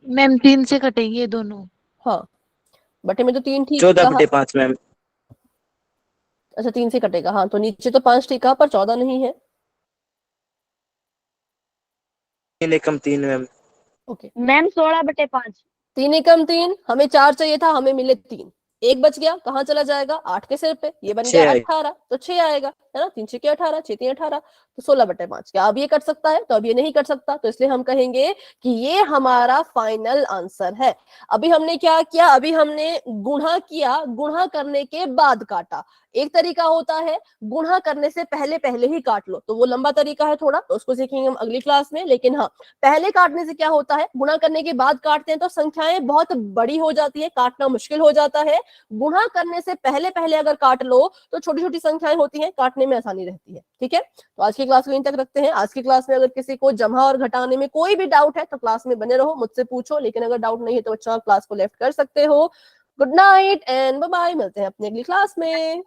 मैम 3 से कटेंगे ये दोनों। हाँ, बटे में तो 3 ठीक कहा। 14/5 मैम। अच्छा 3 से कटेगा, हाँ, तो नीचे तो 5 ठीक कहा, पर 14 नहीं है। 3 एकम 3 मैम। Okay, ma'am 16/5। 3 एकम 3, हमें 4 चाहिए था, हमें मिले 3। एक बच गया, कहाँ चला जाएगा? 8 के सिर पे, ये बन गया 6 18, तो 6 आएगा, है ना। 3 6 18, 6 3 18, तो 16/5। क्या अब ये कट सकता है? तो अब ये नहीं कट सकता, तो इसलिए हम कहेंगे कि ये हमारा फाइनल आंसर है। अभी हमने क्या किया? अभी हमने गुणा किया, गुणा करने के बाद काटा। एक तरीका होता है गुणा करने से पहले पहले ही काट लो, तो वो लंबा तरीका है थोड़ा, तो उसको सीखेंगे हम अगली क्लास में। लेकिन हाँ, पहले काटने से क्या होता है, गुणा करने के बाद काटते हैं तो संख्याएं बहुत बड़ी हो जाती है, काटना मुश्किल हो जाता है। गुणा करने से पहले पहले अगर काट लो तो छोटी छोटी संख्याएं होती हैं, काटने में आसानी रहती है। ठीक है, तो आज की क्लास को यहीं तक रखते हैं। आज की क्लास में अगर किसी को जमा और घटाने में कोई भी डाउट है तो क्लास में बने रहो, मुझसे पूछो। लेकिन अगर डाउट नहीं है तो बच्चों आप क्लास को लेफ्ट कर सकते हो। Good night and bye bye, मिलते हैं अपनी अगली क्लास में।